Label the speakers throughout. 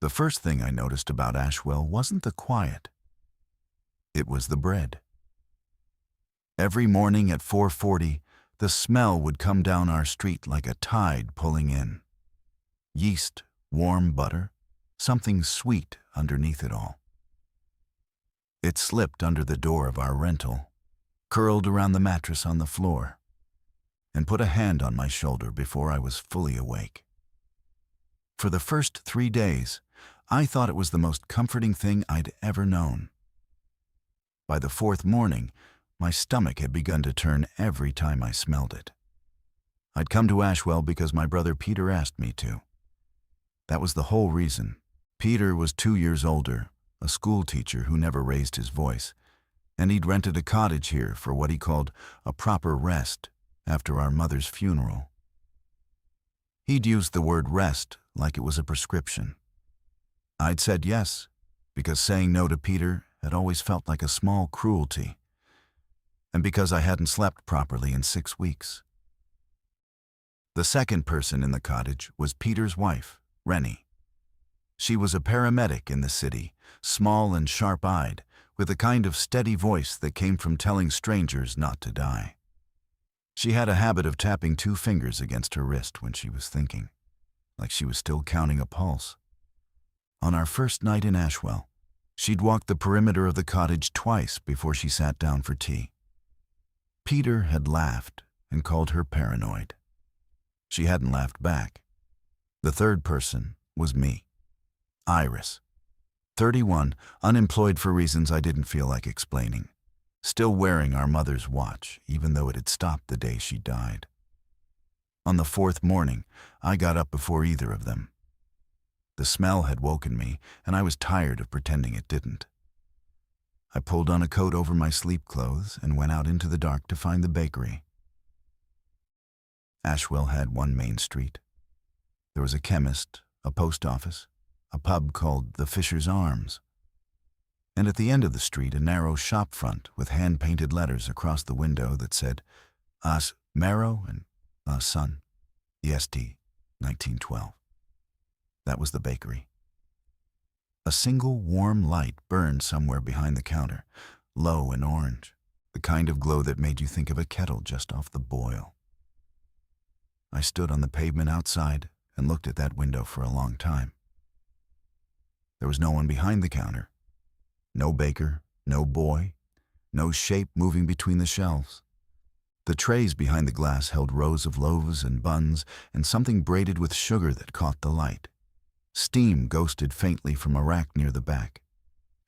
Speaker 1: The first thing I noticed about Ashwell wasn't the quiet. It was the bread. Every morning at 4:40, the smell would come down our street like a tide pulling in. Yeast, warm butter, something sweet underneath it all. It slipped under the door of our rental, curled around the mattress on the floor, and put a hand on my shoulder before I was fully awake. For the first 3 days, I thought it was the most comforting thing I'd ever known. By the fourth morning, my stomach had begun to turn every time I smelled it. I'd come to Ashwell because my brother Peter asked me to. That was the whole reason. Peter was 2 years older, a school teacher who never raised his voice, and he'd rented a cottage here for what he called a proper rest after our mother's funeral. He'd used the word rest like it was a prescription. I'd said yes, because saying no to Peter had always felt like a small cruelty, and because I hadn't slept properly in 6 weeks. The second person in the cottage was Peter's wife, Rennie. She was a paramedic in the city, small and sharp-eyed, with a kind of steady voice that came from telling strangers not to die. She had a habit of tapping 2 fingers against her wrist when she was thinking, like she was still counting a pulse. On our first night in Ashwell, she'd walked the perimeter of the cottage twice before she sat down for tea. Peter had laughed and called her paranoid. She hadn't laughed back. The third person was me, Iris, 31, unemployed for reasons I didn't feel like explaining, still wearing our mother's watch, even though it had stopped the day she died. On the 4th morning, I got up before either of them. The smell had woken me, and I was tired of pretending it didn't. I pulled on a coat over my sleep clothes and went out into the dark to find the bakery. Ashwell had one main street. There was a chemist, a post office, a pub called the Fisher's Arms, and at the end of the street a narrow shop front with hand-painted letters across the window that said, As Marrow and Son, EST, 1912. That was the bakery. A single warm light burned somewhere behind the counter, low and orange, the kind of glow that made you think of a kettle just off the boil. I stood on the pavement outside and looked at that window for a long time. There was no one behind the counter. No baker, no boy, no shape moving between the shelves. The trays behind the glass held rows of loaves and buns and something braided with sugar that caught the light. Steam ghosted faintly from a rack near the back.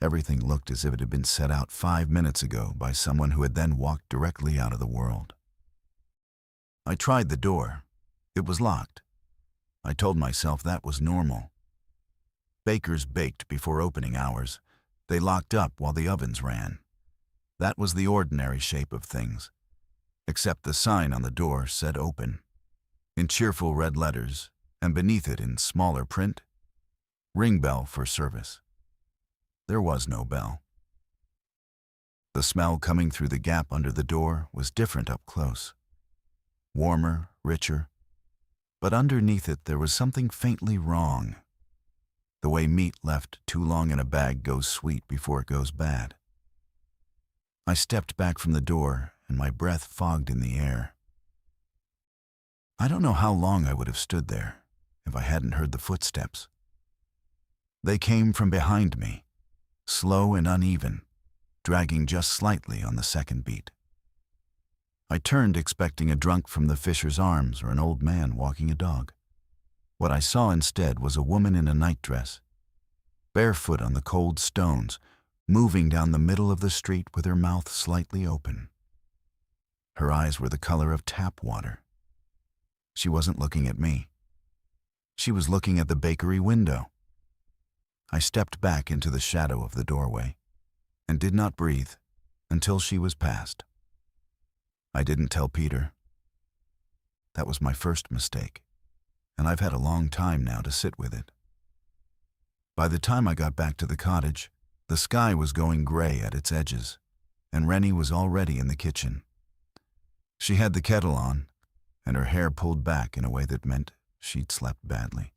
Speaker 1: Everything looked as if it had been set out 5 minutes ago by someone who had then walked directly out of the world. I tried the door. It was locked. I told myself that was normal. Bakers baked before opening hours. They locked up while the ovens ran. That was the ordinary shape of things, except the sign on the door said open, in cheerful red letters, and beneath it in smaller print, ring bell for service. There was no bell. The smell coming through the gap under the door was different up close. Warmer, richer, but underneath it there was something faintly wrong. The way meat left too long in a bag goes sweet before it goes bad. I stepped back from the door and my breath fogged in the air. I don't know how long I would have stood there if I hadn't heard the footsteps. They came from behind me, slow and uneven, dragging just slightly on the second beat. I turned expecting a drunk from the Fisher's Arms or an old man walking a dog. What I saw instead was a woman in a nightdress, barefoot on the cold stones, moving down the middle of the street with her mouth slightly open. Her eyes were the color of tap water. She wasn't looking at me. She was looking at the bakery window. I stepped back into the shadow of the doorway and did not breathe until she was past. I didn't tell Peter. That was my first mistake, and I've had a long time now to sit with it. By the time I got back to the cottage, the sky was going gray at its edges, and Rennie was already in the kitchen. She had the kettle on, and her hair pulled back in a way that meant she'd slept badly.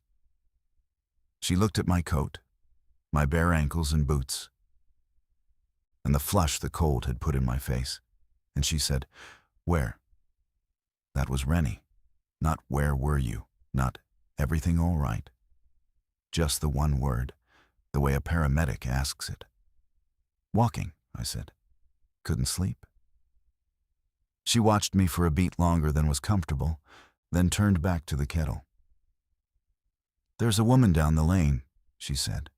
Speaker 1: She looked at my coat, my bare ankles and boots, and the flush the cold had put in my face, and she said, "Where?" That was Rennie. Not "where were you?" Not "everything all right?" Just the one word, the way a paramedic asks it. "Walking," I said. "Couldn't sleep." She watched me for a beat longer than was comfortable, then turned back to the kettle. "There's a woman down the lane," she said,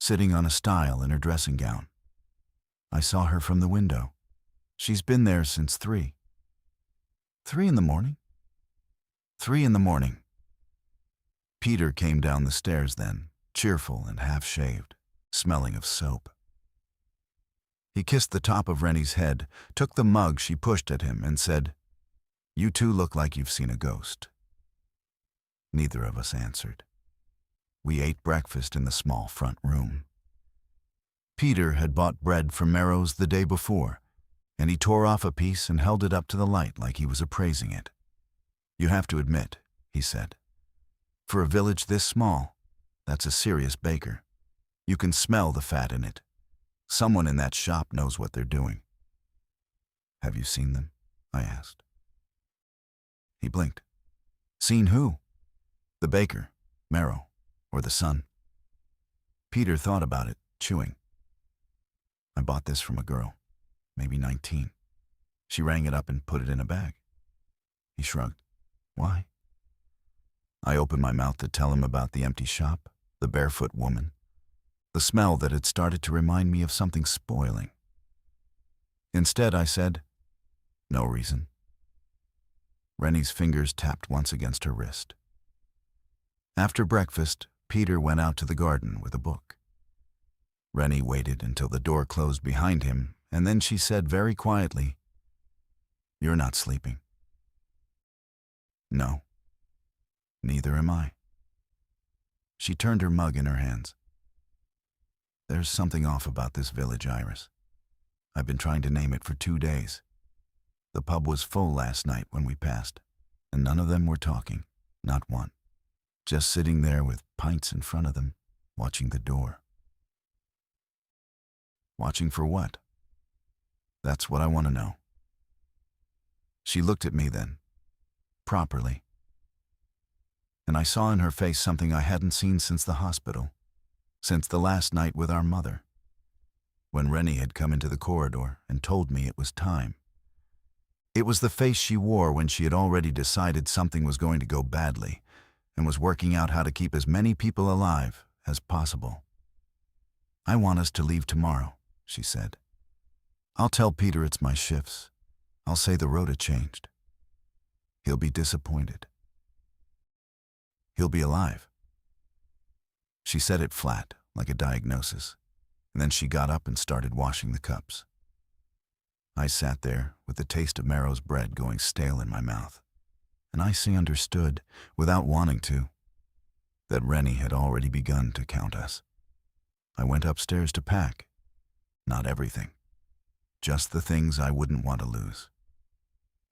Speaker 1: "sitting on a stile in her dressing gown. I saw her from the window. She's been there since 3. 3 in the morning?" 3 in the morning. Peter came down the stairs then, cheerful and half-shaved, smelling of soap. He kissed the top of Rennie's head, took the mug she pushed at him, and said, "You two look like you've seen a ghost." Neither of us answered. We ate breakfast in the small front room. Peter had bought bread from Merrow's the day before, and he tore off a piece and held it up to the light like he was appraising it. "You have to admit," he said, "for a village this small, that's a serious baker. You can smell the fat in it. Someone in that shop knows what they're doing." "Have you seen them?" I asked. He blinked. "Seen who?" "The baker, Merrow, or the son." Peter thought about it, chewing. "I bought this from a girl, maybe 19. She rang it up and put it in a bag." He shrugged. "Why?" I opened my mouth to tell him about the empty shop, the barefoot woman, the smell that had started to remind me of something spoiling. Instead, I said, "No reason." Rennie's fingers tapped once against her wrist. After breakfast, Peter went out to the garden with a book. Rennie waited until the door closed behind him, and then she said very quietly, "You're not sleeping." "No. Neither am I." She turned her mug in her hands. "There's something off about this village, Iris. I've been trying to name it for 2 days. The pub was full last night when we passed, and none of them were talking, not one. Just sitting there with pints in front of them, watching the door." "Watching for what?" "That's what I want to know." She looked at me then, properly, and I saw in her face something I hadn't seen since the hospital, since the last night with our mother, when Rennie had come into the corridor and told me it was time. It was the face she wore when she had already decided something was going to go badly and was working out how to keep as many people alive as possible. "I want us to leave tomorrow," she said. "I'll tell Peter it's my shifts. I'll say the rota changed. He'll be disappointed. He'll be alive." She said it flat, like a diagnosis, and then she got up and started washing the cups. I sat there with the taste of Merrow's bread going stale in my mouth, and I understood, without wanting to, that Rennie had already begun to count us. I went upstairs to pack. Not everything. Just the things I wouldn't want to lose.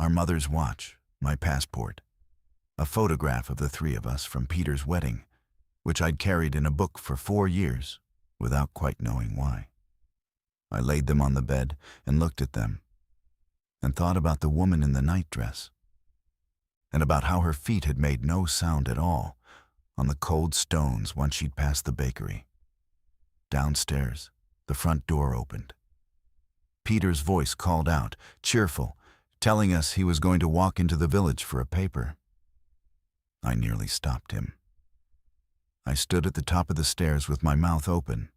Speaker 1: Our mother's watch, my passport, a photograph of the 3 of us from Peter's wedding, which I'd carried in a book for 4 years, without quite knowing why. I laid them on the bed and looked at them, and thought about the woman in the nightdress, and about how her feet had made no sound at all on the cold stones once she'd passed the bakery. Downstairs, the front door opened. Peter's voice called out, cheerful, telling us he was going to walk into the village for a paper. I nearly stopped him. I stood at the top of the stairs with my mouth open.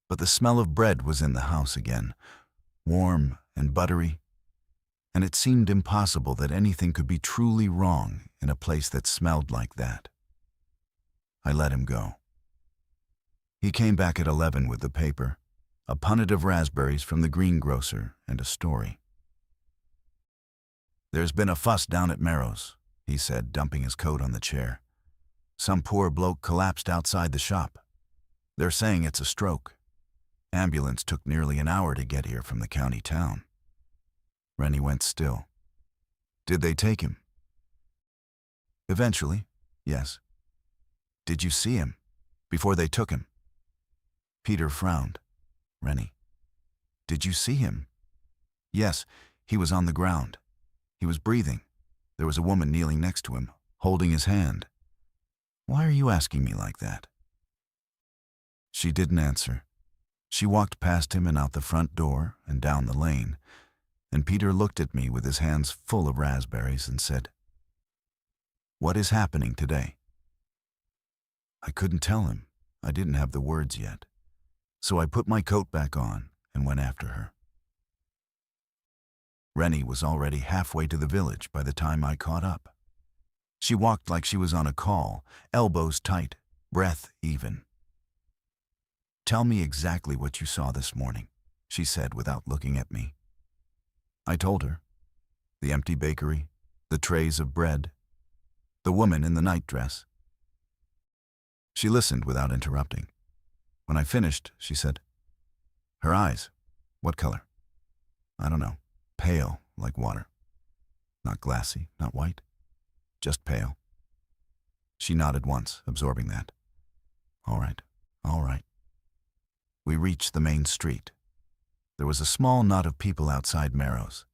Speaker 1: But the smell of bread was in the house again, warm and buttery, and it seemed impossible that anything could be truly wrong in a place that smelled like that. I let him go. He came back at 11 with the paper, a punnet of raspberries from the greengrocer, and a story. "There's been a fuss down at Merrow's," he said, dumping his coat on the chair. "Some poor bloke collapsed outside the shop. They're saying it's a stroke. Ambulance took nearly an hour to get here from the county town." Rennie went still. "Did they take him?" "Eventually, yes." "Did you see him?" before they took him." Peter frowned. "Rennie, did you see him?" "Yes, he was on the ground. He was breathing. There was a woman kneeling next to him, holding his hand." "Why are you asking me like that?" She didn't answer. She walked past him and out the front door and down the lane, and Peter looked at me with his hands full of raspberries and said, "What is happening today?" I couldn't tell him. I didn't have the words yet. So I put my coat back on and went after her. Rennie was already halfway to the village by the time I caught up. She walked like she was on a call, elbows tight, breath even. "Tell me exactly what you saw this morning," she said without looking at me. I told her. The empty bakery, the trays of bread, the woman in the nightdress. She listened without interrupting. When I finished, she said, "Her eyes, what color?" "I don't know. Pale, like water. Not glassy, not white. Just pale." She nodded once, absorbing that. All right. We reached the main street. There was a small knot of people outside Marrow's,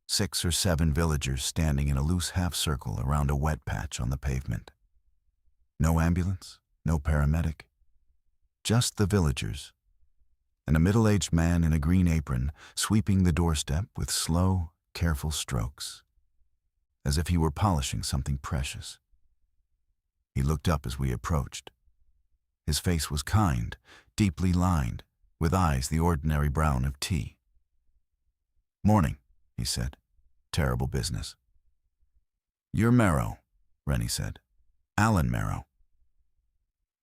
Speaker 1: 6 or 7 villagers standing in a loose half-circle around a wet patch on the pavement. No ambulance, no paramedic. Just the villagers, and a middle-aged man in a green apron sweeping the doorstep with slow, careful strokes, as if he were polishing something precious. He looked up as we approached. His face was kind, deeply lined, with eyes the ordinary brown of tea. "Morning," he said. "Terrible business." "You're Marrow," Rennie said. "Alan Marrow."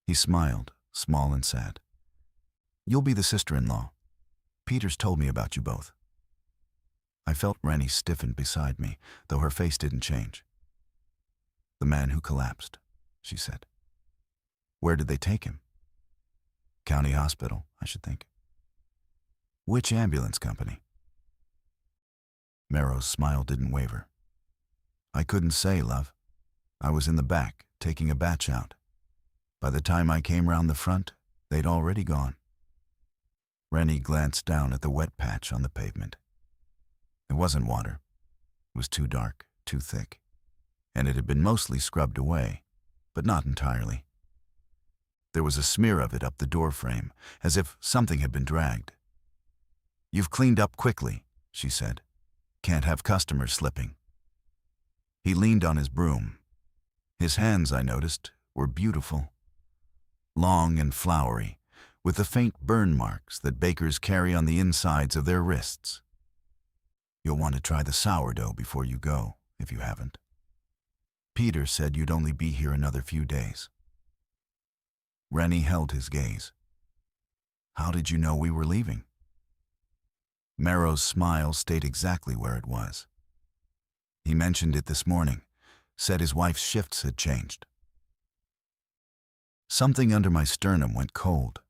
Speaker 1: He smiled, small and sad. "You'll be the sister-in-law. Peter's told me about you both." I felt Rennie stiffen beside me, though her face didn't change. "The man who collapsed," she said. "Where did they take him?" "County hospital, I should think." "Which ambulance company?" Marrow's smile didn't waver. "I couldn't say, love. I was in the back, taking a batch out. By the time I came round the front, they'd already gone." Rennie glanced down at the wet patch on the pavement. It wasn't water. It was too dark, too thick, and it had been mostly scrubbed away, but not entirely. There was a smear of it up the door frame, as if something had been dragged. "You've cleaned up quickly," she said. "Can't have customers slipping." He leaned on his broom. His hands, I noticed, were beautiful. Long and flowery, with the faint burn marks that bakers carry on the insides of their wrists. "You'll want to try the sourdough before you go, if you haven't. Peter said you'd only be here another few days." Rennie held his gaze. "How did you know we were leaving?" Marrow's smile stayed exactly where it was. "He mentioned it this morning, said his wife's shifts had changed." Something under my sternum went cold.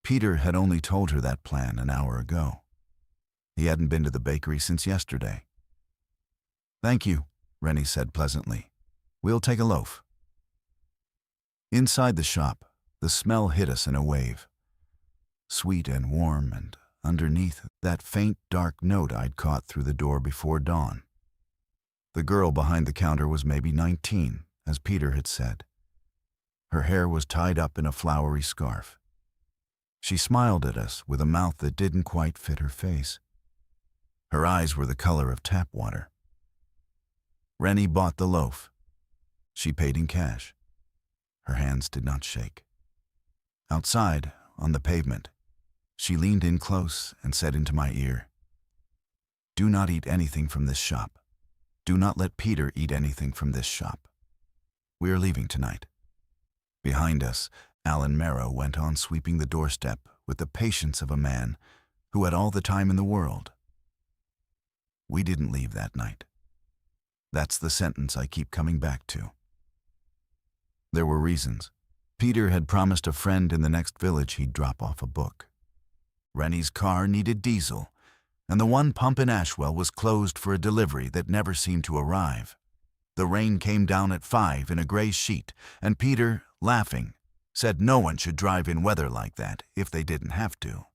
Speaker 1: Peter had only told her that plan an hour ago. He hadn't been to the bakery since yesterday. "Thank you," Rennie said pleasantly. "We'll take a loaf." Inside the shop, the smell hit us in a wave. Sweet and warm, and underneath, that faint dark note I'd caught through the door before dawn. The girl behind the counter was maybe 19, as Peter had said. Her hair was tied up in a flowery scarf. She smiled at us with a mouth that didn't quite fit her face. Her eyes were the color of tap water. Rennie bought the loaf. She paid in cash. Her hands did not shake. Outside, on the pavement, she leaned in close and said into my ear, "Do not eat anything from this shop. Do not let Peter eat anything from this shop. We are leaving tonight." Behind us, Alan Marrow went on sweeping the doorstep with the patience of a man who had all the time in the world. We didn't leave that night. That's the sentence I keep coming back to. There were reasons. Peter had promised a friend in the next village he'd drop off a book. Rennie's car needed diesel, and the one pump in Ashwell was closed for a delivery that never seemed to arrive. The rain came down at 5 in a gray sheet, and Peter, laughing, said no one should drive in weather like that if they didn't have to.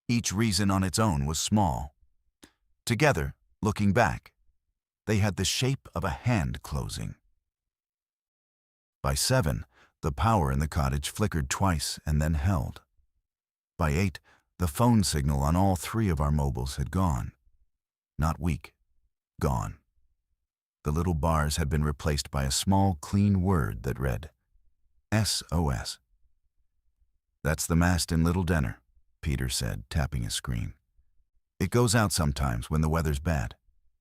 Speaker 1: Each reason on its own was small. Together, looking back, they had the shape of a hand closing. By 7, the power in the cottage flickered twice and then held. By 8, the phone signal on all 3 of our mobiles had gone. Not weak, gone. The little bars had been replaced by a small, clean word that read, SOS. "That's the mast in Little Denner," Peter said, tapping his screen. "It goes out sometimes when the weather's bad.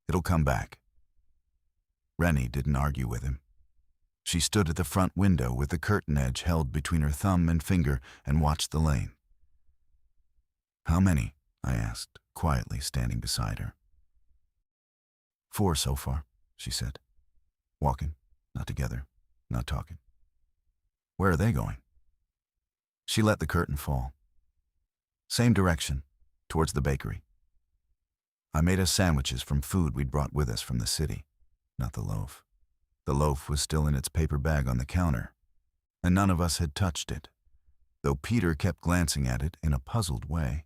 Speaker 1: It'll come back." Rennie didn't argue with him. She stood at the front window with the curtain edge held between her thumb and finger and watched the lane. "How many?" I asked, quietly standing beside her. 4 so far, she said. "Walking, not together, not talking." "Where are they going?" She let the curtain fall. "Same direction, towards the bakery." I made us sandwiches from food we'd brought with us from the city, not the loaf. The loaf was still in its paper bag on the counter, and none of us had touched it, though Peter kept glancing at it in a puzzled way,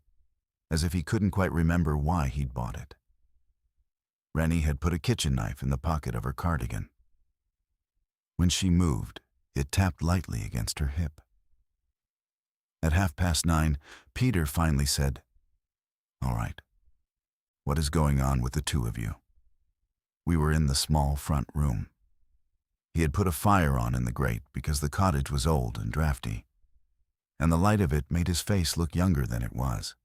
Speaker 1: as if he couldn't quite remember why he'd bought it. Rennie had put a kitchen knife in the pocket of her cardigan. When she moved, it tapped lightly against her hip. At 9:30, Peter finally said, "All right. What is going on with the 2 of you?" We were in the small front room. He had put a fire on in the grate because the cottage was old and drafty, and the light of it made his face look younger than it was.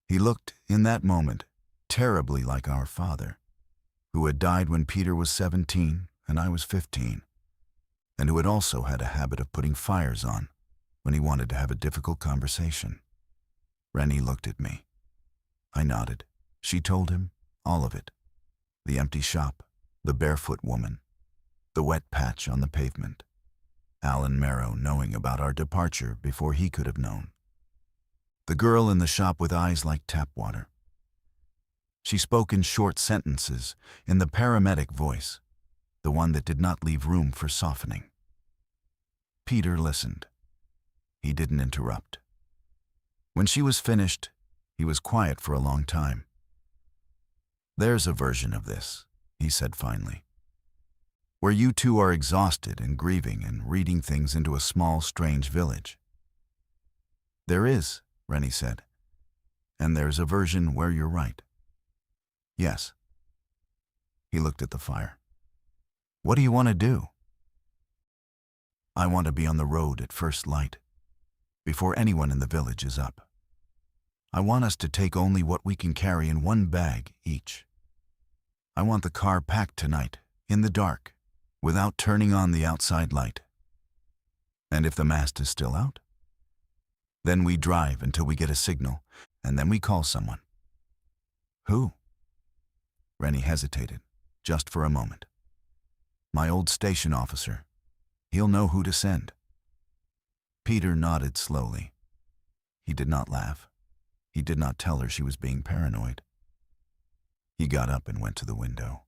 Speaker 1: He looked, in that moment, terribly like our father, who had died when Peter was 17 and I was 15, and who had also had a habit of putting fires on when he wanted to have a difficult conversation. Rennie looked at me. I nodded. She told him all of it. The empty shop, the barefoot woman, the wet patch on the pavement, Alan Marrow knowing about our departure before he could have known, the girl in the shop with eyes like tap water. She spoke in short sentences, in the paramedic voice, the one that did not leave room for softening. Peter listened. He didn't interrupt. When she was finished, he was quiet for a long time. "There's a version of this," he said finally, "where you 2 are exhausted and grieving and reading things into a small, strange village." "There is," Rennie said, "and there's a version where you're right." "Yes." He looked at the fire. "What do you want to do?" "I want to be on the road at first light, before anyone in the village is up. I want us to take only what we can carry in 1 bag each. I want the car packed tonight, in the dark, without turning on the outside light. And if the mast is still out, then we drive until we get a signal, and then we call someone." "Who?" Rennie hesitated, just for a moment. "My old station officer. He'll know who to send." Peter nodded slowly. He did not laugh. He did not tell her she was being paranoid. He got up and went to the window,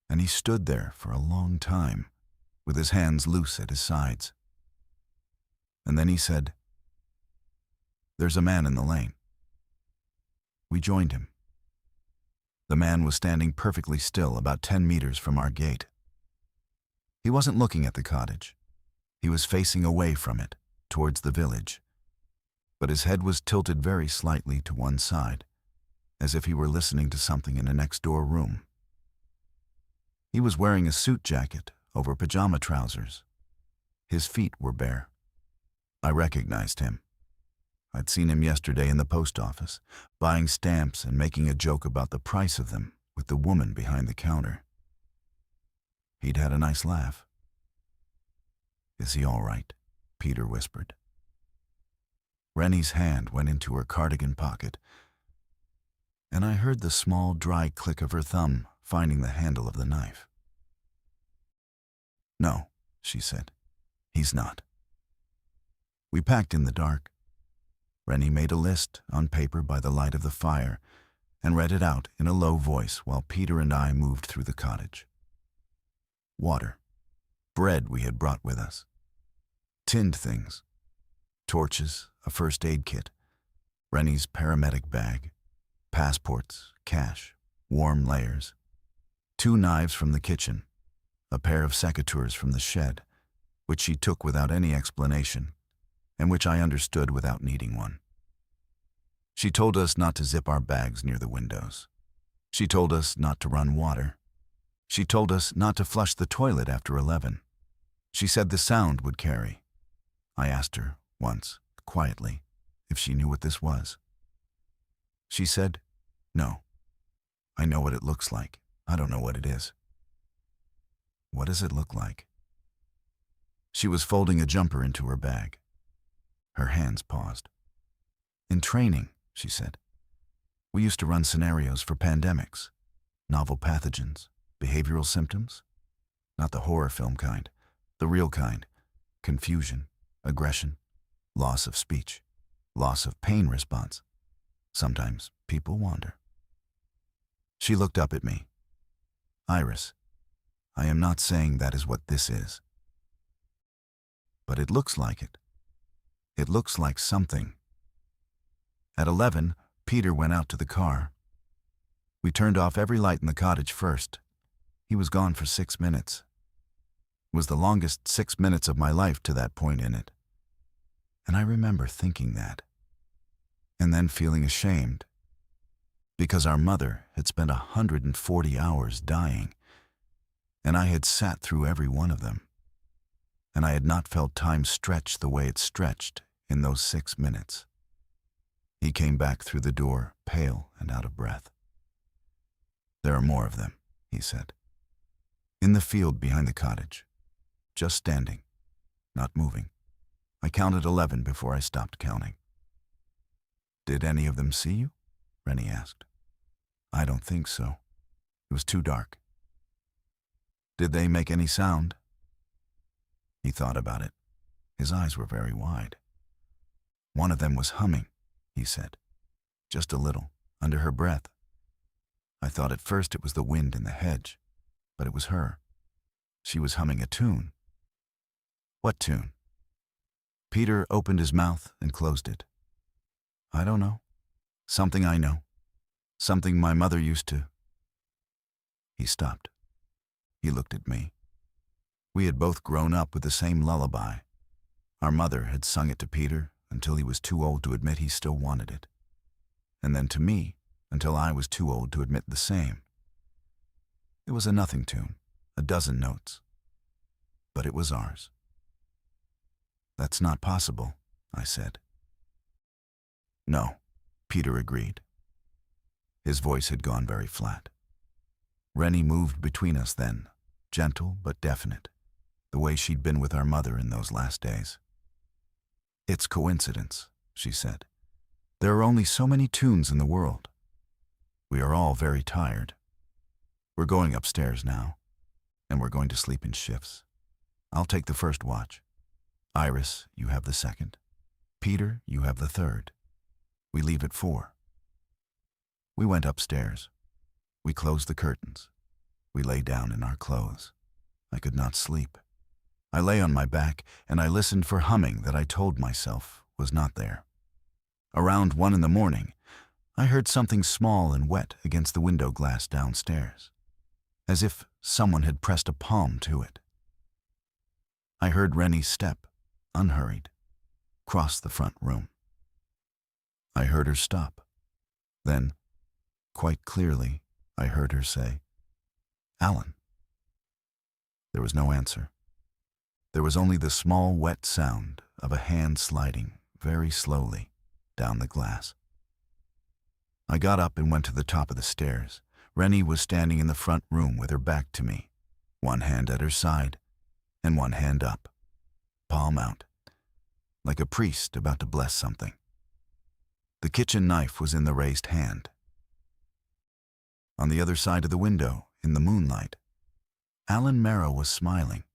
Speaker 1: and he stood there for a long time, with his hands loose at his sides. And then he said, "There's a man in the lane." We joined him. The man was standing perfectly still about 10 meters from our gate. He wasn't looking at the cottage. He was facing away from it, towards the village, but his head was tilted very slightly to one side, as if he were listening to something in a next-door room. He was wearing a suit jacket over pajama trousers. His feet were bare. I recognized him. I'd seen him yesterday in the post office, buying stamps and making a joke about the price of them with the woman behind the counter. He'd had a nice laugh. "Is he all right?" Peter whispered. Rennie's hand went into her cardigan pocket, and I heard the small, dry click of her thumb finding the handle of the knife. "No," she said. "He's not." We packed in the dark. Rennie made a list on paper by the light of the fire and read it out in a low voice while Peter and I moved through the cottage. Water. Bread we had brought with us. Tinned things. Torches, a first aid kit, Rennie's paramedic bag, passports, cash, warm layers, 2 knives from the kitchen, a pair of secateurs from the shed, which she took without any explanation, and which I understood without needing one. She told us not to zip our bags near the windows. She told us not to run water. She told us not to flush the toilet after 11. She said the sound would carry. I asked her, once, quietly, if she knew what this was. She said, "No. I know what it looks like. I don't know what it is." What does it look like? She was folding a jumper into her bag. Her hands paused. "In training," she said, "we used to run scenarios for pandemics, novel pathogens, behavioral symptoms. Not the horror film kind, the real kind. Confusion, aggression, loss of speech, loss of pain response. Sometimes people wander." She looked up at me. "Iris, I am not saying that is what this is. But it looks like it. It looks like something." At 11, Peter went out to the car. We turned off every light in the cottage first. He was gone for 6 minutes. It was the longest 6 minutes of my life to that point in it. And I remember thinking that. And then feeling ashamed. Because our mother had spent 140 hours dying, and I had sat through every one of them. And I had not felt time stretch the way it stretched in those 6 minutes. He came back through the door, pale and out of breath. "There are more of them," he said. "In the field behind the cottage. Just standing, not moving. I counted 11 before I stopped counting." "Did any of them see you?" Rennie asked. "I don't think so. It was too dark." "Did they make any sound?" He thought about it. His eyes were very wide. "One of them was humming," he said. "Just a little, under her breath. I thought at first it was the wind in the hedge, but it was her. She was humming a tune." "What tune?" Peter opened his mouth and closed it. "I don't know. Something I know. Something my mother used to." He stopped. He looked at me. We had both grown up with the same lullaby. Our mother had sung it to Peter until he was too old to admit he still wanted it. And then to me until I was too old to admit the same. It was a nothing tune, a dozen notes. But it was ours. "That's not possible," I said. "No," Peter agreed. His voice had gone very flat. Rennie moved between us then, gentle but definite, the way she'd been with our mother in those last days. "It's coincidence," she said. "There are only so many tunes in the world. We are all very tired. We're going upstairs now, and we're going to sleep in shifts. I'll take the first watch. Iris, you have the second. Peter, you have the third. We leave at 4. We went upstairs. We closed the curtains. We lay down in our clothes. I could not sleep. I lay on my back, and I listened for humming that I told myself was not there. Around 1 in the morning, I heard something small and wet against the window glass downstairs, as if someone had pressed a palm to it. I heard Rennie's step, unhurried, cross the front room. I heard her stop. Then, quite clearly, I heard her say, "Alan." There was no answer. There was only the small, wet sound of a hand sliding, very slowly, down the glass. I got up and went to the top of the stairs. Rennie was standing in the front room with her back to me, one hand at her side, and one hand up, palm out, like a priest about to bless something. The kitchen knife was in the raised hand. On the other side of the window, in the moonlight, Alan Merrow was smiling.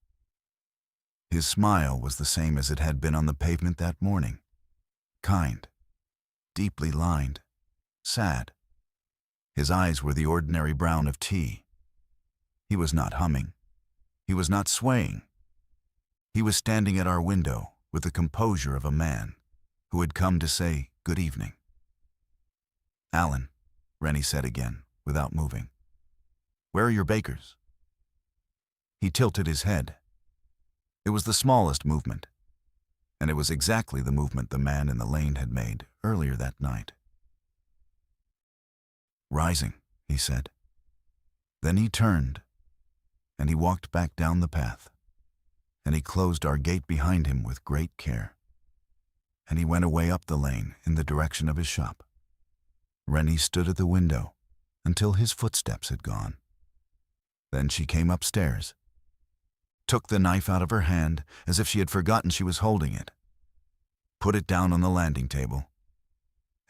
Speaker 1: His smile was the same as it had been on the pavement that morning. Kind, deeply lined, sad. His eyes were the ordinary brown of tea. He was not humming. He was not swaying. He was standing at our window with the composure of a man who had come to say good evening. "Alan," Rennie said again, without moving. "Where are your bakers?" He tilted his head. It was the smallest movement, and it was exactly the movement the man in the lane had made earlier that night. "Rising," he said. Then he turned, and he walked back down the path, and he closed our gate behind him with great care, and he went away up the lane in the direction of his shop. Rennie stood at the window until his footsteps had gone. Then she came upstairs, took the knife out of her hand as if she had forgotten she was holding it, put it down on the landing table,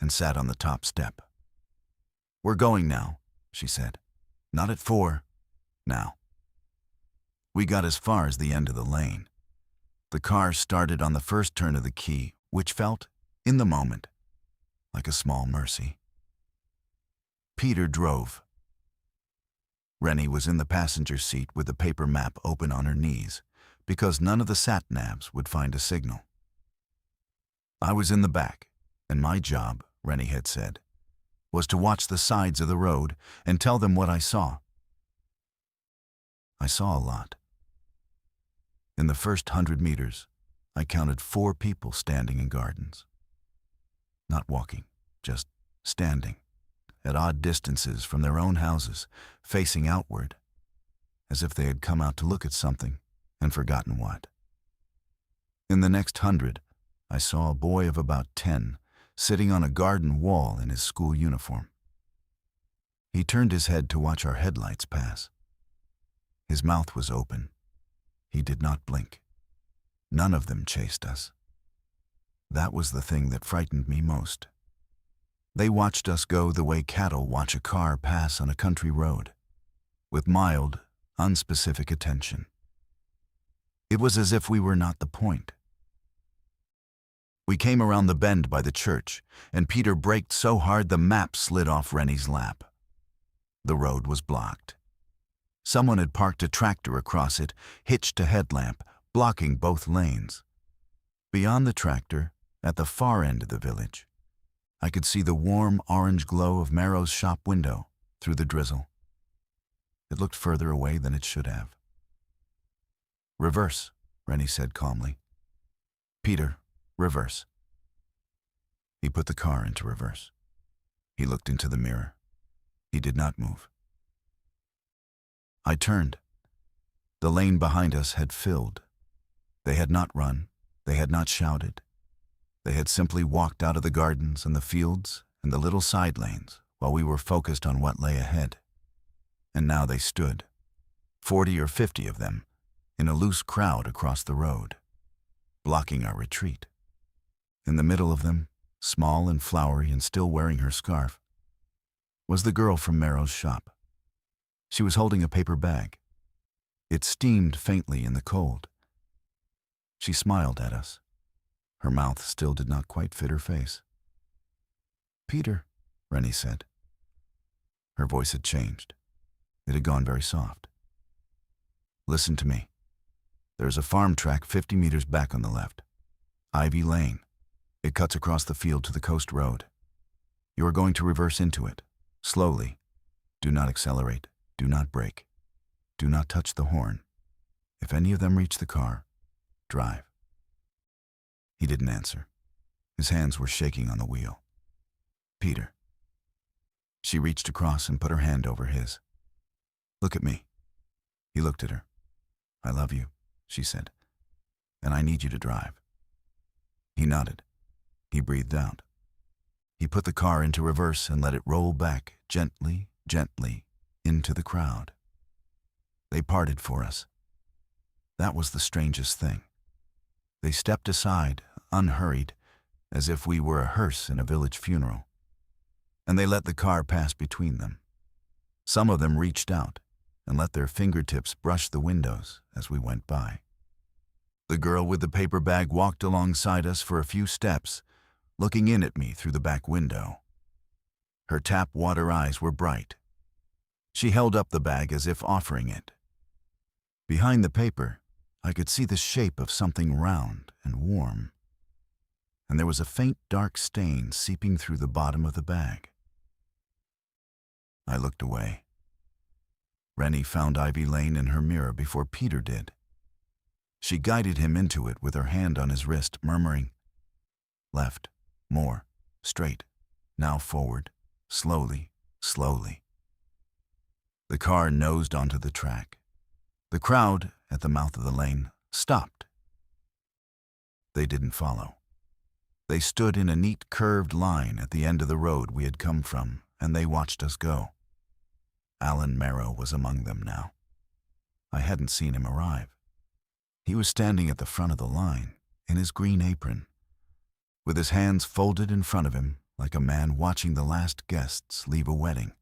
Speaker 1: and sat on the top step. "We're going now," she said. "Not at 4, now." We got as far as the end of the lane. The car started on the first turn of the key, which felt, in the moment, like a small mercy. Peter drove. Rennie was in the passenger seat with the paper map open on her knees, because none of the sat-navs would find a signal. I was in the back, and my job, Rennie had said, was to watch the sides of the road and tell them what I saw. I saw a lot. In the first 100 meters, I counted 4 people standing in gardens. Not walking, just standing, at odd distances from their own houses, facing outward, as if they had come out to look at something and forgotten what. In the next 100, I saw a boy of about 10 sitting on a garden wall in his school uniform. He turned his head to watch our headlights pass. His mouth was open. He did not blink. None of them chased us. That was the thing that frightened me most. They watched us go the way cattle watch a car pass on a country road, with mild, unspecific attention. It was as if we were not the point. We came around the bend by the church, and Peter braked so hard the map slid off Rennie's lap. The road was blocked. Someone had parked a tractor across it, hitched a headlamp, blocking both lanes. Beyond the tractor, at the far end of the village, I could see the warm orange glow of Marrow's shop window through the drizzle. It looked further away than it should have. "Reverse," Rennie said calmly. "Peter, reverse." He put the car into reverse. He looked into the mirror. He did not move. I turned. The lane behind us had filled. They had not run. They had not shouted. They had simply walked out of the gardens and the fields and the little side lanes while we were focused on what lay ahead. And now they stood, 40 or 50 of them, in a loose crowd across the road, blocking our retreat. In the middle of them, small and flowery and still wearing her scarf, was the girl from Marrow's shop. She was holding a paper bag. It steamed faintly in the cold. She smiled at us. Her mouth still did not quite fit her face. "Peter," Rennie said. Her voice had changed. It had gone very soft. "Listen to me. There's a farm track 50 meters back on the left. Ivy Lane. It cuts across the field to the coast road. You are going to reverse into it, slowly. Do not accelerate. Do not brake. Do not touch the horn. If any of them reach the car, drive." He didn't answer. His hands were shaking on the wheel. "Peter." She reached across and put her hand over his. "Look at me." He looked at her. "I love you," she said, "and I need you to drive." He nodded. He breathed out. He put the car into reverse and let it roll back gently, gently, into the crowd. They parted for us. That was the strangest thing. They stepped aside, unhurried, as if we were a hearse in a village funeral, and they let the car pass between them. Some of them reached out and let their fingertips brush the windows as we went by. The girl with the paper bag walked alongside us for a few steps, looking in at me through the back window. Her tap water eyes were bright. She held up the bag as if offering it. Behind the paper, I could see the shape of something round and warm, and there was a faint dark stain seeping through the bottom of the bag. I looked away. Rennie found Ivy Lane in her mirror before Peter did. She guided him into it with her hand on his wrist, murmuring, "Left, more, straight, now forward, slowly, slowly." The car nosed onto the track. The crowd, at the mouth of the lane, stopped. They didn't follow. They stood in a neat curved line at the end of the road we had come from, and they watched us go. Alan Merrow was among them now. I hadn't seen him arrive. He was standing at the front of the line, in his green apron, with his hands folded in front of him like a man watching the last guests leave a wedding.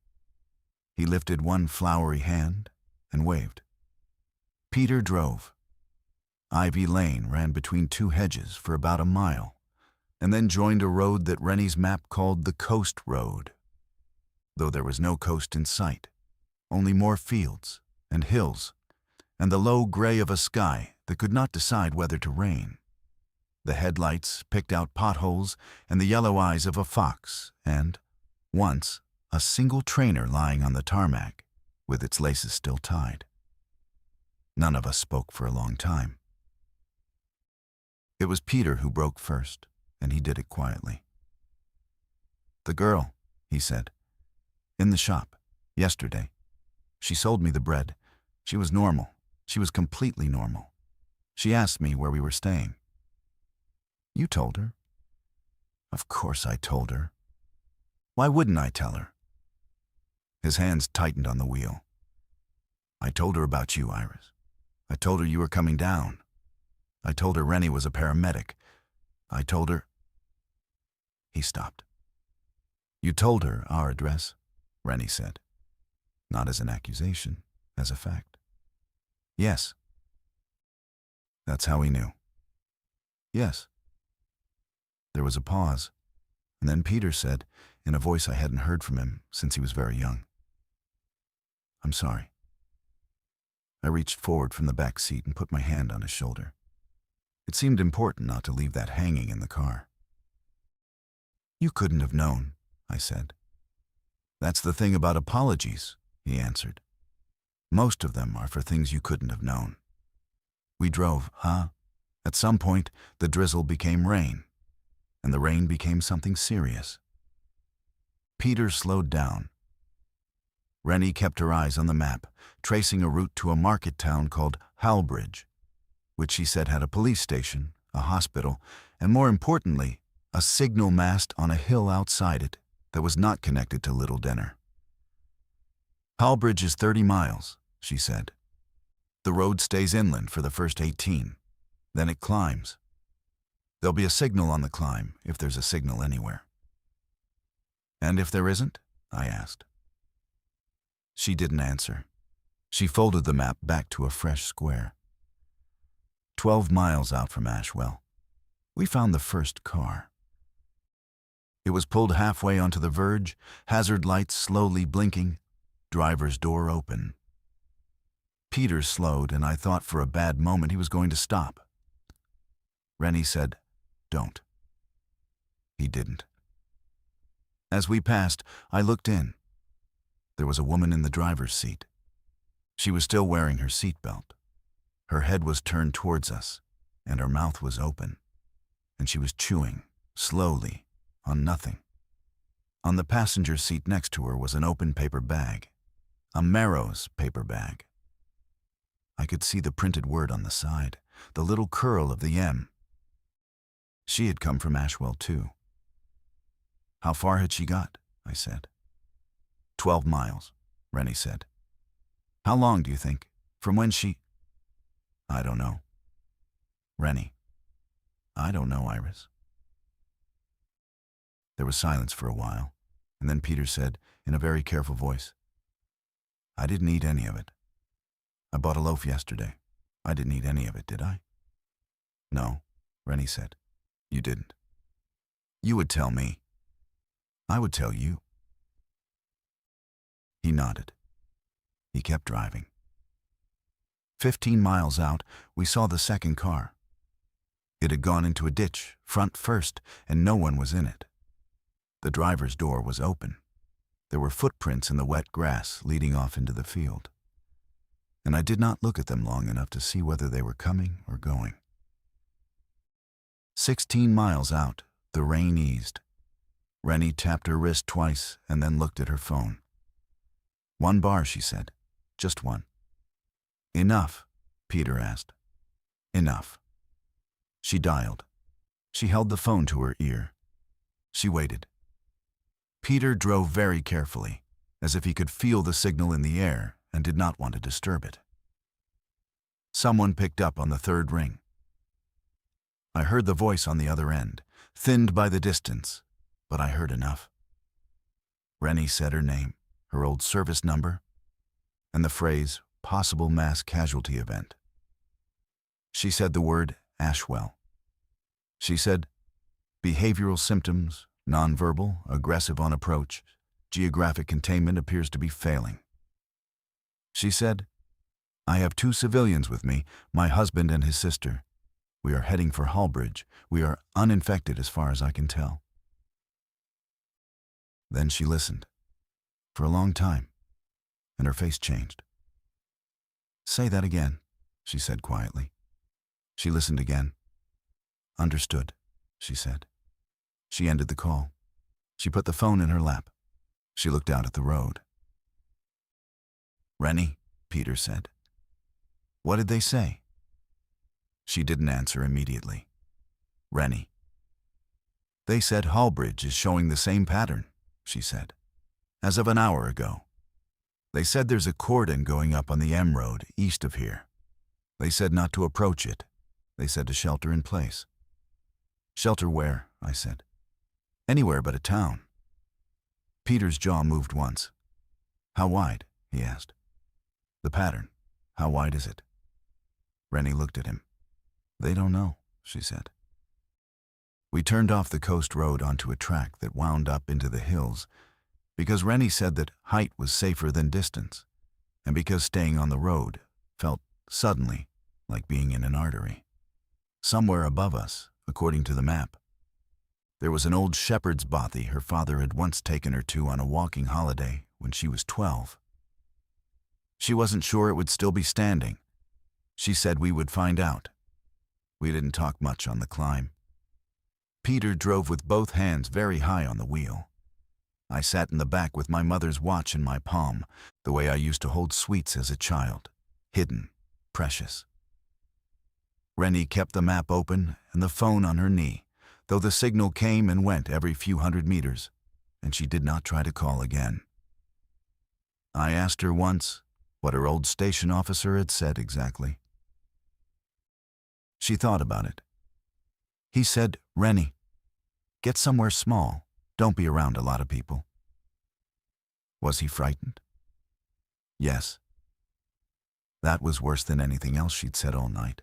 Speaker 1: He lifted one flowery hand and waved. Peter drove. Ivy Lane ran between two hedges for about a mile, and then joined a road that Rennie's map called the Coast Road, though there was no coast in sight, only more fields and hills, and the low gray of a sky that could not decide whether to rain. The headlights picked out potholes and the yellow eyes of a fox, and, once, a single trainer lying on the tarmac, with its laces still tied. None of us spoke for a long time. It was Peter who broke first, and he did it quietly. "The girl," he said, "in the shop, yesterday. She sold me the bread. She was normal. She was completely normal. She asked me where we were staying." "You told her?" "Of course I told her. Why wouldn't I tell her?" His hands tightened on the wheel. "I told her about you, Iris. I told her you were coming down. I told her Rennie was a paramedic. I told her—" He stopped. "You told her our address," Rennie said. Not as an accusation, as a fact. "Yes." That's how he knew. "Yes." There was a pause, and then Peter said, in a voice I hadn't heard from him since he was very young, "I'm sorry." I reached forward from the back seat and put my hand on his shoulder. It seemed important not to leave that hanging in the car. "You couldn't have known," I said. "That's the thing about apologies," he answered. "Most of them are for things you couldn't have known." We drove, At some point, the drizzle became rain, and the rain became something serious. Peter slowed down. Rennie kept her eyes on the map, tracing a route to a market town called Halbridge, which she said had a police station, a hospital, and more importantly, a signal mast on a hill outside it that was not connected to Little Denner. "Halbridge is 30 miles, she said. "The road stays inland for the first 18. Then it climbs. There'll be a signal on the climb, if there's a signal anywhere." "And if there isn't?" I asked. She didn't answer. She folded the map back to a fresh square. 12 miles out from Ashwell, we found the first car. It was pulled halfway onto the verge, hazard lights slowly blinking, driver's door open. Peter slowed, and I thought for a bad moment he was going to stop. Rennie said, "Don't." He didn't. As we passed, I looked in. There was a woman in the driver's seat. She was still wearing her seatbelt. Her head was turned towards us, and her mouth was open, and she was chewing, slowly, on nothing. On the passenger seat next to her was an open paper bag, a Merrow's paper bag. I could see the printed word on the side, the little curl of the M. She had come from Ashwell, too. "How far had she got?" I said. 12 miles, Rennie said. "How long do you think? From when she—" "I don't know." "Rennie." "I don't know, Iris." There was silence for a while, and then Peter said, in a very careful voice, "I didn't eat any of it. I bought a loaf yesterday. I didn't eat any of it, did I?" "No," Rennie said. "You didn't. You would tell me. I would tell you." He nodded. He kept driving. 15 miles out, we saw the second car. It had gone into a ditch, front first, and no one was in it. The driver's door was open. There were footprints in the wet grass leading off into the field. And I did not look at them long enough to see whether they were coming or going. 16 miles out, the rain eased. Rennie tapped her wrist twice and then looked at her phone. 1 bar, she said. Just one. Enough, Peter asked. Enough. She dialed. She held the phone to her ear. She waited. Peter drove very carefully, as if he could feel the signal in the air and did not want to disturb it. Someone picked up on the third ring. I heard the voice on the other end, thinned by the distance, but I heard enough. Rennie said her name, her old service number, and the phrase, possible mass casualty event. She said the word Ashwell. She said, behavioral symptoms, nonverbal, aggressive on approach, geographic containment appears to be failing. She said, I have 2 civilians with me, my husband and his sister. We are heading for Hallbridge. We are uninfected as far as I can tell. Then she listened, for a long time, and her face changed. Say that again, she said quietly. She listened again. Understood, she said. She ended the call. She put the phone in her lap. She looked out at the road. Rennie, Peter said. What did they say? She didn't answer immediately. Rennie. They said Hallbridge is showing the same pattern, she said, as of an hour ago. They said there's a cordon going up on the M road east of here. They said not to approach it. They said to shelter in place. Shelter where? I said. Anywhere but a town. Peter's jaw moved once. How wide? He asked. The pattern. How wide is it? Rennie looked at him. They don't know, she said. We turned off the coast road onto a track that wound up into the hills because Rennie said that height was safer than distance, and because staying on the road felt suddenly like being in an artery. Somewhere above us, according to the map, there was an old shepherd's bothy her father had once taken her to on a walking holiday when she was 12. She wasn't sure it would still be standing. She said we would find out. We didn't talk much on the climb. Peter drove with both hands very high on the wheel. I sat in the back with my mother's watch in my palm, the way I used to hold sweets as a child, hidden, precious. Rennie kept the map open and the phone on her knee, though the signal came and went every few hundred meters, and she did not try to call again. I asked her once what her old station officer had said exactly. She thought about it. He said, Rennie, get somewhere small. Don't be around a lot of people. Was he frightened? Yes. That was worse than anything else she'd said all night.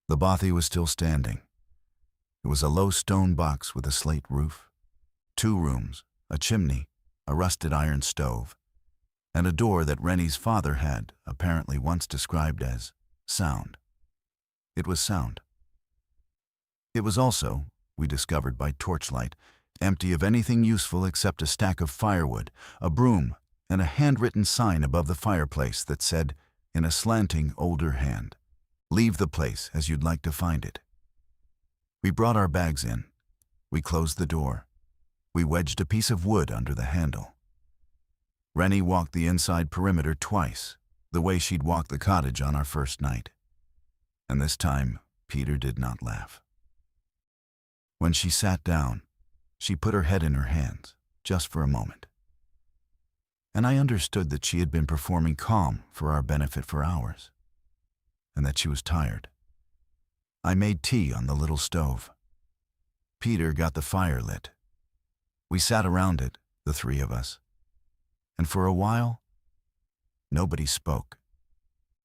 Speaker 1: The bothy was still standing. It was a low stone box with a slate roof, 2 rooms, a chimney, a rusted iron stove, and a door that Rennie's father had apparently once described as sound. It was sound. It was also, we discovered by torchlight, empty of anything useful except a stack of firewood, a broom, and a handwritten sign above the fireplace that said, in a slanting older hand, "Leave the place as you'd like to find it." We brought our bags in. We closed the door. We wedged a piece of wood under the handle. Rennie walked the inside perimeter twice, the way she'd walked the cottage on our first night. And this time, Peter did not laugh. When she sat down, she put her head in her hands, just for a moment. And I understood that she had been performing calm for our benefit for hours, and that she was tired. I made tea on the little stove. Peter got the fire lit. We sat around it, the 3 of us, and for a while, nobody spoke,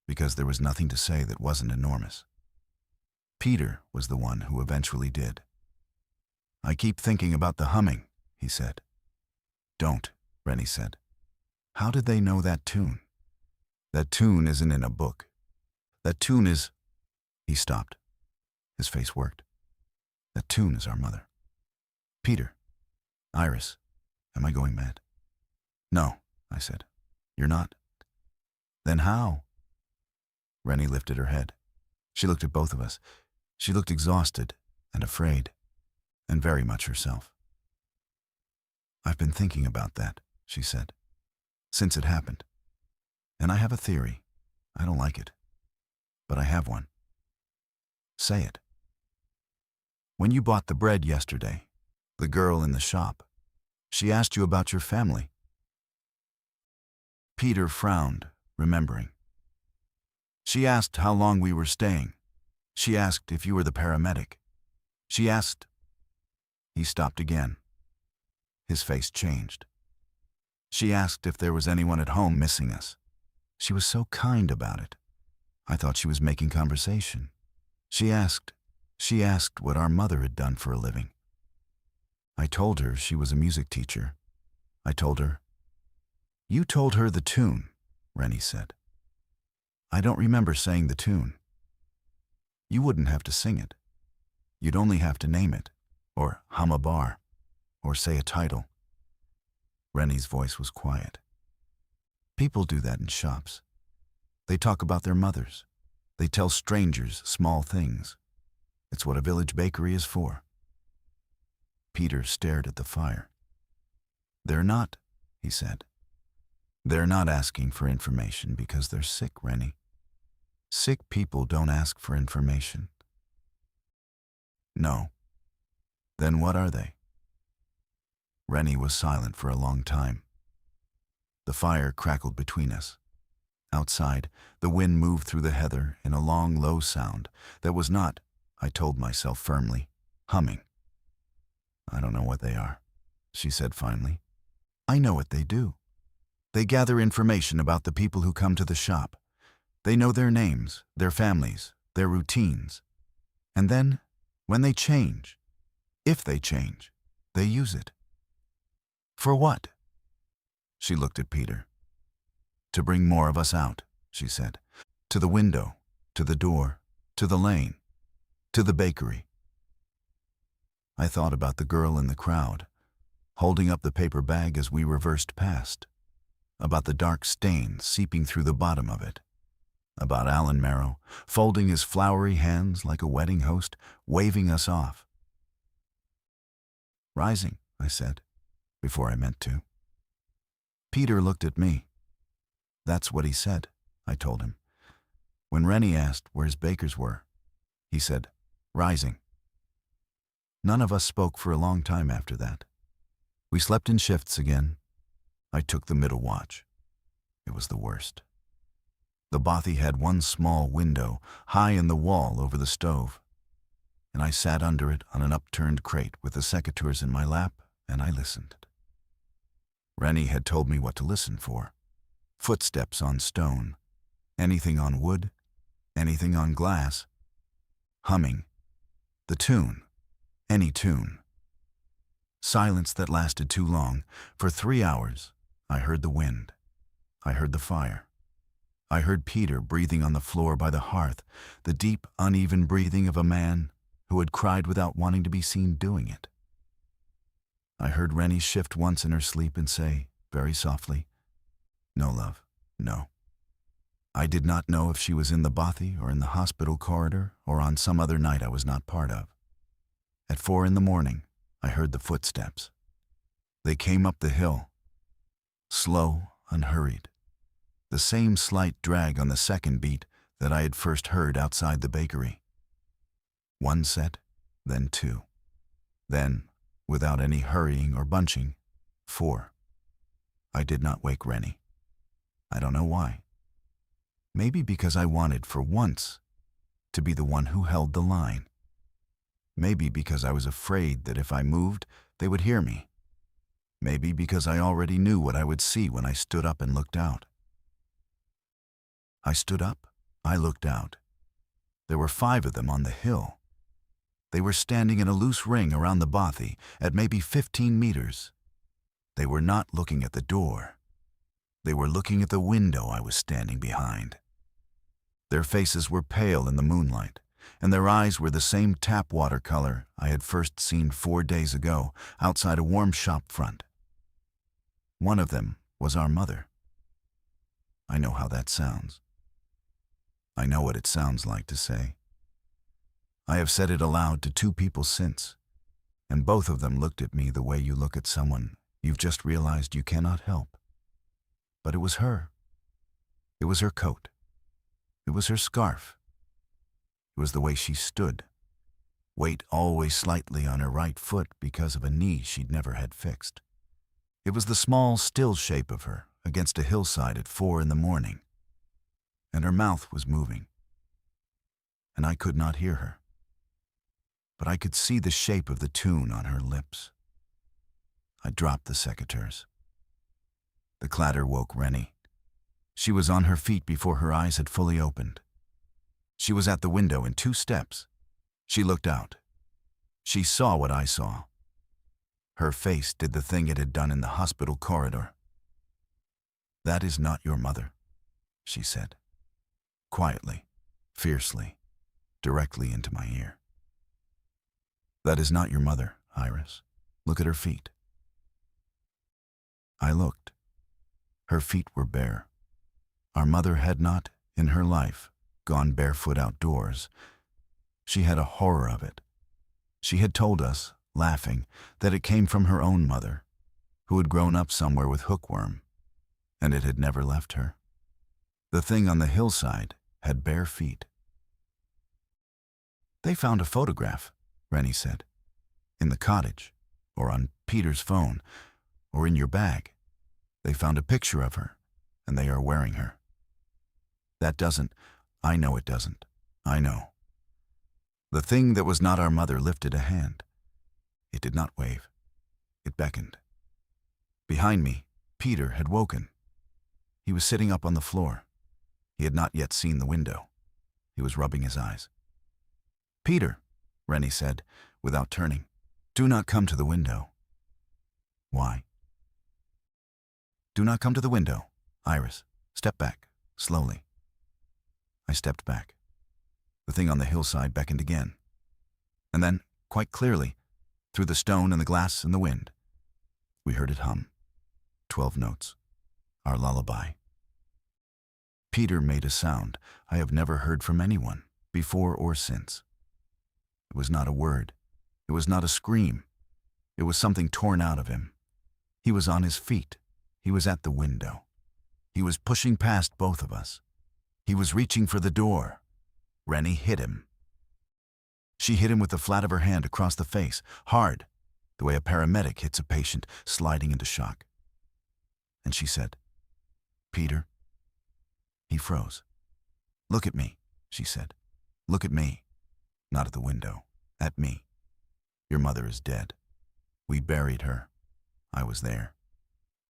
Speaker 1: because there was nothing to say that wasn't enormous. Peter was the one who eventually did. I keep thinking about the humming, he said. Don't, Rennie said. How did they know that tune? That tune isn't in a book. That tune is—" He stopped. His face worked. "That tune is our mother. Peter, Iris, am I going mad?" "No," I said. "You're not." "Then how?" Rennie lifted her head. She looked at both of us. She looked exhausted and afraid, and very much herself. "I've been thinking about that," she said, "since it happened. And I have a theory. I don't like it, but I have one." "Say it." "When you bought the bread yesterday, the girl in the shop, she asked you about your family." Peter frowned, remembering. "She asked how long we were staying. She asked if you were the paramedic. She asked—" He stopped again. His face changed. "She asked if there was anyone at home missing us. She was so kind about it. I thought she was making conversation. She asked what our mother had done for a living. I told her she was a music teacher. I told her—" "You told her the tune," Rennie said. "I don't remember saying the tune. You wouldn't have to sing it. You'd only have to name it, or hum a bar, or say a title." Rennie's voice was quiet. "People do that in shops. They talk about their mothers. They tell strangers small things. It's what a village bakery is for." Peter stared at the fire. "They're not," he said. "They're not asking for information because they're sick, Rennie. Sick people don't ask for information." "No. Then what are they?" Rennie was silent for a long time. The fire crackled between us. Outside, the wind moved through the heather in a long, low sound that was not, I told myself firmly, humming. "I don't know what they are," she said finally. "I know what they do. They gather information about the people who come to the shop. They know their names, their families, their routines. And then, when they change, if they change, they use it." "For what?" She looked at Peter. "To bring more of us out," she said. "To the window, to the door, to the lane, to the bakery." I thought about the girl in the crowd, holding up the paper bag as we reversed past, about the dark stain seeping through the bottom of it, about Alan Merrow folding his floury hands like a wedding host, waving us off. "Rising," I said, before I meant to. Peter looked at me. "That's what he said," I told him. When Rennie asked where his bakers were, he said, "Rising." None of us spoke for a long time after that. We slept in shifts again. I took the middle watch. It was the worst. The bothy had one small window high in the wall over the stove, and I sat under it on an upturned crate with the secateurs in my lap, and I listened. Rennie had told me what to listen for. Footsteps on stone, anything on wood, anything on glass. Humming, the tune, any tune. Silence that lasted too long. For 3 hours, I heard the wind. I heard the fire. I heard Peter breathing on the floor by the hearth, the deep, uneven breathing of a man who had cried without wanting to be seen doing it. I heard Rennie shift once in her sleep and say, very softly, "No, love, no." I did not know if she was in the bothy or in the hospital corridor or on some other night I was not part of. At 4 a.m, I heard the footsteps. They came up the hill, slow, unhurried, the same slight drag on the second beat that I had first heard outside the bakery. 1 set, then 2. Then, without any hurrying or bunching, 4. I did not wake Rennie. I don't know why. Maybe because I wanted, for once, to be the one who held the line. Maybe because I was afraid that if I moved, they would hear me. Maybe because I already knew what I would see when I stood up and looked out. I stood up. I looked out. There were 5 of them on the hill. They were standing in a loose ring around the bothy at maybe 15 meters. They were not looking at the door. They were looking at the window I was standing behind. Their faces were pale in the moonlight, and their eyes were the same tap water color I had first seen 4 days ago outside a warm shop front. One of them was our mother. I know how that sounds. I know what it sounds like to say. I have said it aloud to 2 people since, and both of them looked at me the way you look at someone you've just realized you cannot help. But it was her. It was her coat. It was her scarf. It was the way she stood, weight always slightly on her right foot because of a knee she'd never had fixed. It was the small, still shape of her against a hillside at 4 in the morning, and her mouth was moving, and I could not hear her, but I could see the shape of the tune on her lips. I dropped the secateurs. The clatter woke Rennie. She was on her feet before her eyes had fully opened. She was at the window in 2 steps. She looked out. She saw what I saw. Her face did the thing it had done in the hospital corridor. "That is not your mother," she said, quietly, fiercely, directly into my ear. "That is not your mother, Iris. Look at her feet." I looked. Her feet were bare. Our mother had not, in her life, gone barefoot outdoors. She had a horror of it. She had told us, laughing, that it came from her own mother, who had grown up somewhere with hookworm, and it had never left her. The thing on the hillside had bare feet. "They found a photograph," Rennie said, "in the cottage, or on Peter's phone, or in your bag. They found a picture of her, and they are wearing her. That doesn't, I know it doesn't, I know." The thing that was not our mother lifted a hand. It did not wave. It beckoned. Behind me, Peter had woken. He was sitting up on the floor. He had not yet seen the window. He was rubbing his eyes. "Peter," Rennie said, without turning, "do not come to the window." "Why?" "Do not come to the window. Iris, step back, slowly." I stepped back. The thing on the hillside beckoned again. And then, quite clearly, through the stone and the glass and the wind, we heard it hum. 12 notes. Our lullaby. Peter made a sound I have never heard from anyone, before or since. It was not a word. It was not a scream. It was something torn out of him. He was on his feet. He was at the window. He was pushing past both of us. He was reaching for the door. Rennie hit him. She hit him with the flat of her hand across the face, hard, the way a paramedic hits a patient sliding into shock. And she said, "Peter." He froze. "Look at me," she said. "Look at me." Not at the window, at me. "Your mother is dead. We buried her. I was there.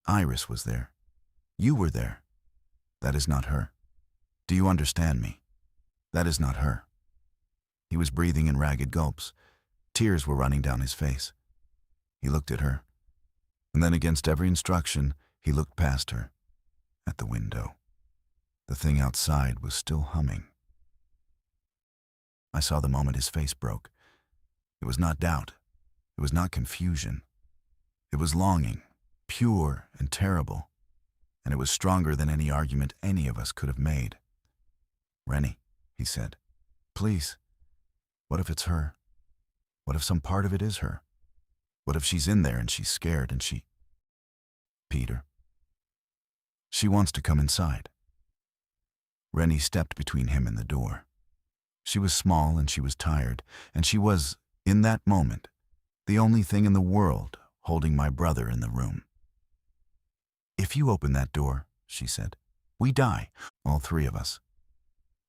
Speaker 1: Iris was there. You were there. That is not her. Do you understand me? That is not her." He was breathing in ragged gulps. Tears were running down his face. He looked at her, and then against every instruction, he looked past her, at the window. The thing outside was still humming. I saw the moment his face broke. It was not doubt. It was not confusion. It was longing, pure and terrible, and it was stronger than any argument any of us could have made. "Rennie," he said, "please, what if it's her? What if some part of it is her? What if she's in there and she's scared and she—" "Peter, she wants to come inside." Rennie stepped between him and the door. She was small and she was tired, and she was, in that moment, the only thing in the world holding my brother in the room. "If you open that door," she said, "we die, all 3 of us.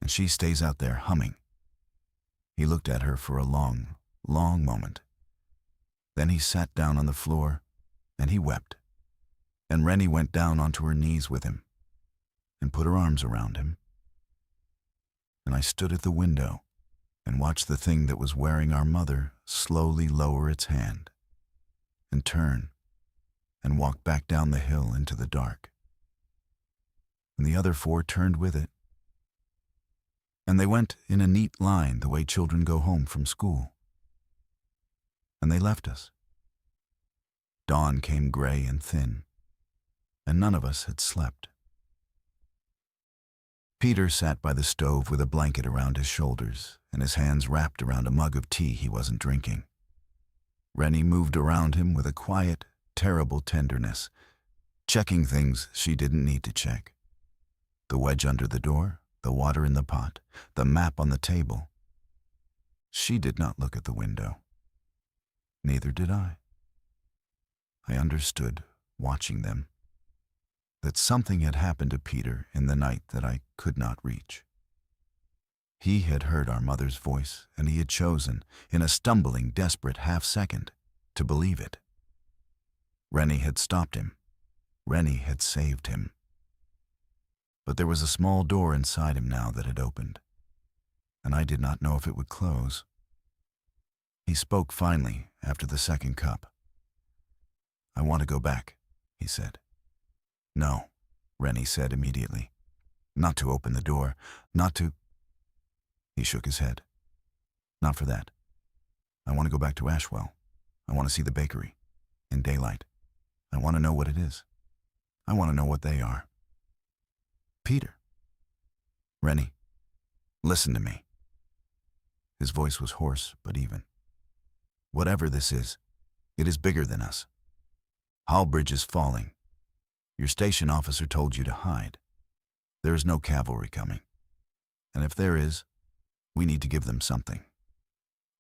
Speaker 1: And she stays out there humming." He looked at her for a long, long moment. Then he sat down on the floor, and he wept. And Rennie went down onto her knees with him, and put her arms around him. And I stood at the window, and watched the thing that was wearing our mother slowly lower its hand, and turn, and walk back down the hill into the dark. And the other 4 turned with it. And they went in a neat line the way children go home from school. And they left us. Dawn came gray and thin, and none of us had slept. Peter sat by the stove with a blanket around his shoulders and his hands wrapped around a mug of tea he wasn't drinking. Rennie moved around him with a quiet, terrible tenderness, checking things she didn't need to check. The wedge under the door, the water in the pot, the map on the table. She did not look at the window. Neither did I. I understood, watching them, that something had happened to Peter in the night that I could not reach. He had heard our mother's voice, and he had chosen, in a stumbling, desperate half-second, to believe it. Rennie had stopped him. Rennie had saved him. But there was a small door inside him now that had opened, and I did not know if it would close. He spoke finally after the second cup. "I want to go back," he said. "No," Rennie said immediately. "Not to open the door, not to—" He shook his head. "Not for that. I want to go back to Ashwell. I want to see the bakery. In daylight. I want to know what it is. I want to know what they are." "Peter." "Rennie, listen to me." His voice was hoarse but even. "Whatever this is, it is bigger than us. Hallbridge is falling. Your station officer told you to hide. There is no cavalry coming. And if there is, we need to give them something.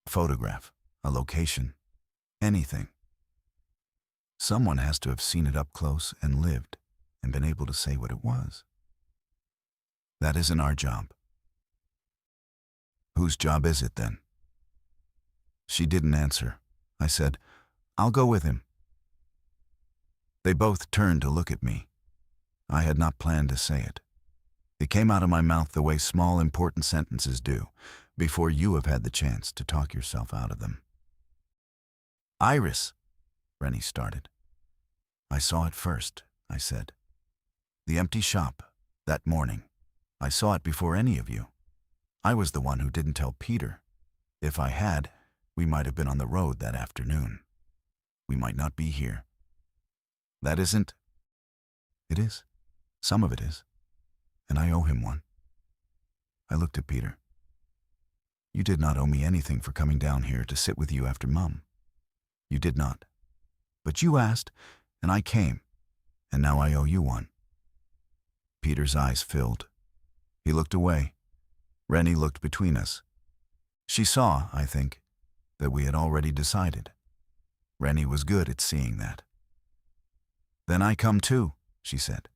Speaker 1: A photograph, a location, anything. Someone has to have seen it up close and lived and been able to say what it was. That isn't our job." "Whose job is it then?" She didn't answer. I said, "I'll go with him." They both turned to look at me. I had not planned to say it. It came out of my mouth the way small, important sentences do, before you have had the chance to talk yourself out of them. "Iris," Rennie started. "I saw it first," I said. "The empty shop, that morning. I saw it before any of you. I was the one who didn't tell Peter. If I had, we might have been on the road that afternoon. We might not be here. That isn't—" "It is. Some of it is. And I owe him one." I looked at Peter. "You did not owe me anything for coming down here to sit with you after Mum. You did not. But you asked, and I came, and now I owe you one." Peter's eyes filled. He looked away. Rennie looked between us. She saw, I think, that we had already decided. Rennie was good at seeing that. "Then I come too," she said.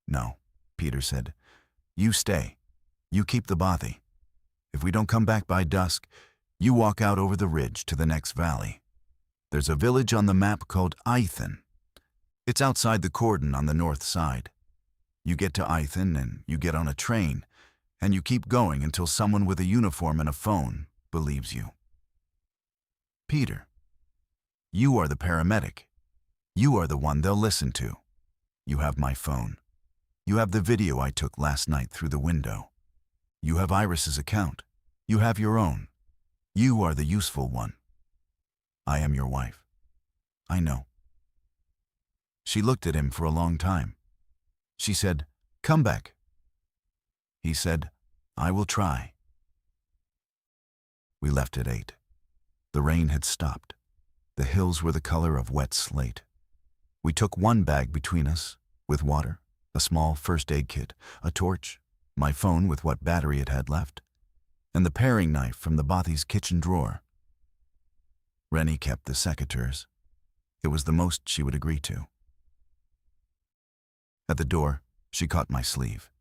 Speaker 1: "No," Peter said. "You stay. You keep the bothy. If we don't come back by dusk, you walk out over the ridge to the next valley. There's a village on the map called Eithin. It's outside the cordon on the north side. You get to Eithin and you get on a train, and you keep going until someone with a uniform and a phone believes you. Peter, you are the paramedic. You are the one they'll listen to. You have my phone. You have the video I took last night through the window. You have Iris's account. You have your own. You are the useful one. I am your wife. I know." She looked at him for a long time. She said, "Come back." He said, "I will try." We left at 8. The rain had stopped. The hills were the color of wet slate. We took one bag between us, with water, a small first aid kit, a torch, my phone with what battery it had left, and the paring knife from the bothy's kitchen drawer. Rennie kept the secateurs. It was the most she would agree to. At the door, she caught my sleeve.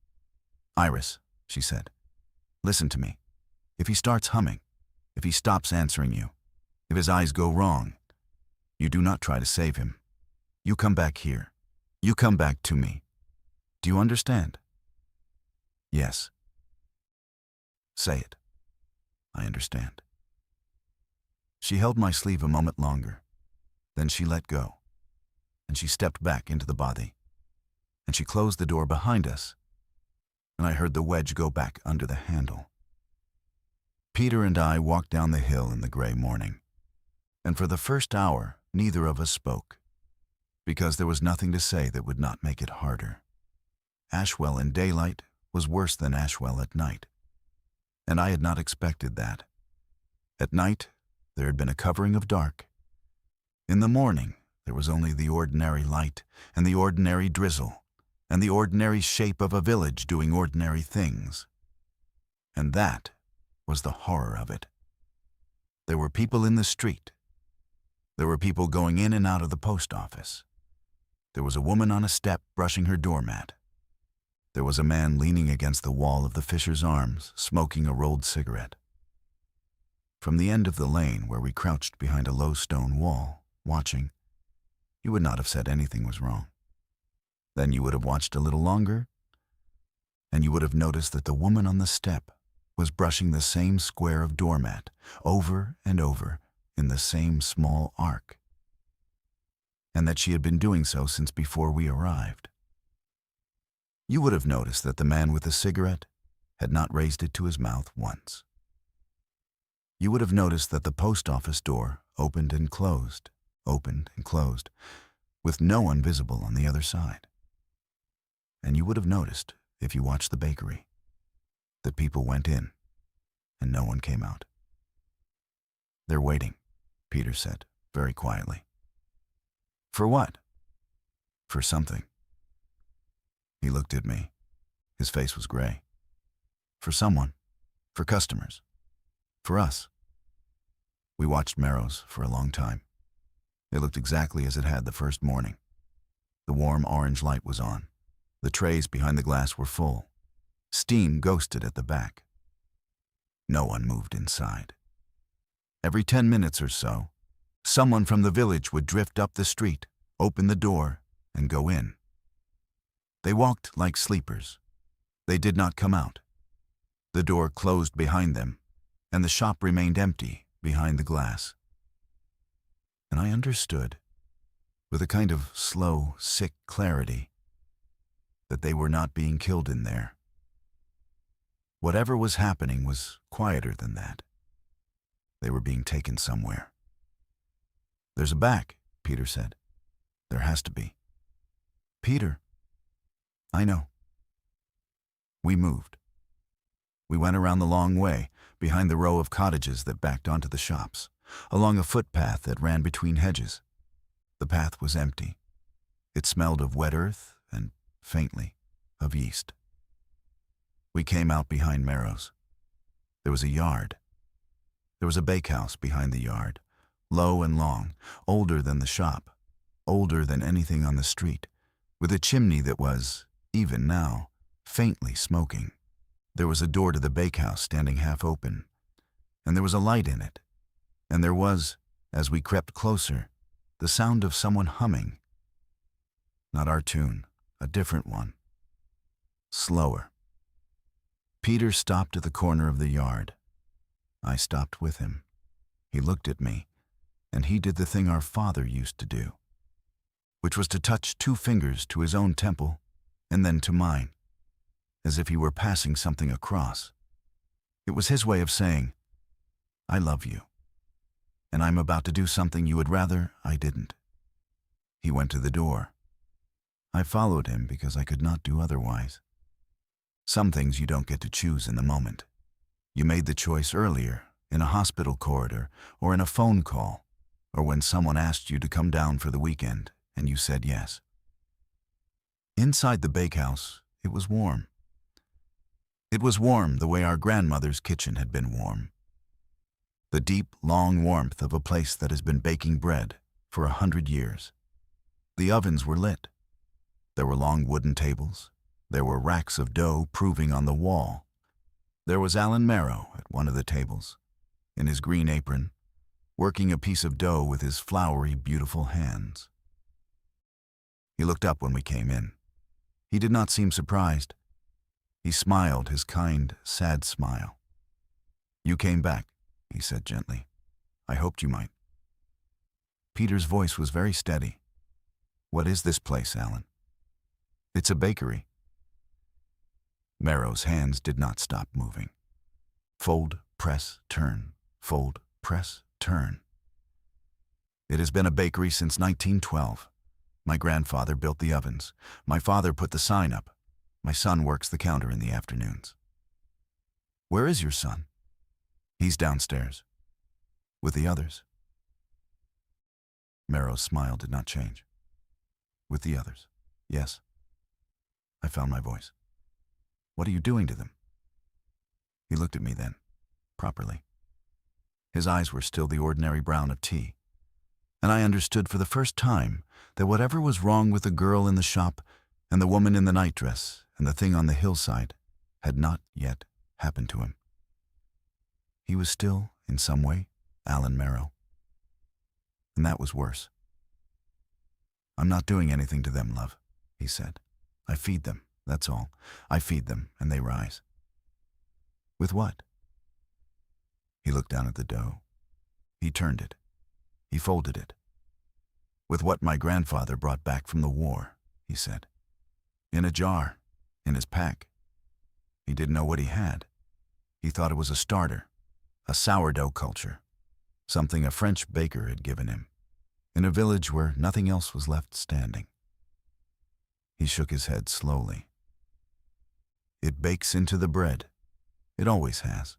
Speaker 1: "Iris," she said, "listen to me. If he starts humming, if he stops answering you, if his eyes go wrong, you do not try to save him. You come back here. You come back to me. Do you understand?" "Yes." "Say it." "I understand." She held my sleeve a moment longer. Then she let go, and she stepped back into the bothy, and she closed the door behind us. and I heard the wedge go back under the handle. Peter and I walked down the hill in the gray morning, and for the first hour, neither of us spoke, because there was nothing to say that would not make it harder. Ashwell in daylight was worse than Ashwell at night, and I had not expected that. At night, there had been a covering of dark. In the morning, there was only the ordinary light and the ordinary drizzle and the ordinary shape of a village doing ordinary things. And that was the horror of it. There were people in the street. There were people going in and out of the post office. There was a woman on a step brushing her doormat. There was a man leaning against the wall of the Fisher's Arms, smoking a rolled cigarette. From the end of the lane where we crouched behind a low stone wall, watching, you would not have said anything was wrong. Then you would have watched a little longer, and you would have noticed that the woman on the step was brushing the same square of doormat over and over in the same small arc, and that she had been doing so since before we arrived. You would have noticed that the man with the cigarette had not raised it to his mouth once. You would have noticed that the post office door opened and closed, with no one visible on the other side. And you would have noticed, if you watched the bakery, that people went in and no one came out. "They're waiting," Peter said, very quietly. "For what?" "For something." He looked at me. His face was gray. "For someone. For customers. For us." We watched Merrow's for a long time. It looked exactly as it had the first morning. The warm orange light was on. The trays behind the glass were full. Steam ghosted at the back. No one moved inside. Every 10 minutes or so, someone from the village would drift up the street, open the door, and go in. They walked like sleepers. They did not come out. The door closed behind them, and the shop remained empty behind the glass. And I understood, with a kind of slow, sick clarity, that they were not being killed in there. Whatever was happening was quieter than that. They were being taken somewhere. "There's a back," Peter said. "There has to be." "Peter." "I know." We moved. We went around the long way, behind the row of cottages that backed onto the shops, along a footpath that ran between hedges. The path was empty. It smelled of wet earth and, faintly, of yeast. We came out behind Merrow's. There was a yard. There was a bakehouse behind the yard, low and long, older than the shop, older than anything on the street, with a chimney that was, even now, faintly smoking. There was a door to the bakehouse standing half open, and there was a light in it, and there was, as we crept closer, the sound of someone humming. Not our tune, a different one. Slower. Peter stopped at the corner of the yard. I stopped with him. He looked at me, and he did the thing our father used to do, which was to touch 2 fingers to his own temple and then to mine, as if he were passing something across. It was his way of saying, "I love you, and I'm about to do something you would rather I didn't." He went to the door. I followed him because I could not do otherwise. Some things you don't get to choose in the moment. You made the choice earlier, in a hospital corridor, or in a phone call, or when someone asked you to come down for the weekend, and you said yes. Inside the bakehouse, it was warm. It was warm the way our grandmother's kitchen had been warm. The deep, long warmth of a place that has been baking bread for 100 years. The ovens were lit. There were long wooden tables. There were racks of dough proving on the wall. There was Alan Merrow at one of the tables, in his green apron, working a piece of dough with his floury, beautiful hands. He looked up when we came in. He did not seem surprised. He smiled his kind, sad smile. "You came back," he said gently. "I hoped you might." Peter's voice was very steady. "What is this place, Alan?" "It's a bakery." Merrow's hands did not stop moving. Fold, press, turn. Fold, press, turn. It has been a bakery since 1912. My grandfather built the ovens. My father put the sign up. My son works the counter in the afternoons. Where is your son? He's downstairs. With the others. Merrow's smile did not change. With the others. Yes. I found my voice. What are you doing to them? He looked at me then, properly. His eyes were still the ordinary brown of tea, and I understood for the first time that whatever was wrong with the girl in the shop and the woman in the nightdress and the thing on the hillside had not yet happened to him. He was still, in some way, Alan Merrow. And that was worse. I'm not doing anything to them, love, he said. I feed them, that's all. I feed them, and they rise. With what? He looked down at the dough. He turned it. He folded it. With what my grandfather brought back from the war, he said. In a jar, in his pack. He didn't know what he had. He thought it was a starter, a sourdough culture, something a French baker had given him, in a village where nothing else was left standing. He shook his head slowly. It bakes into the bread. It always has.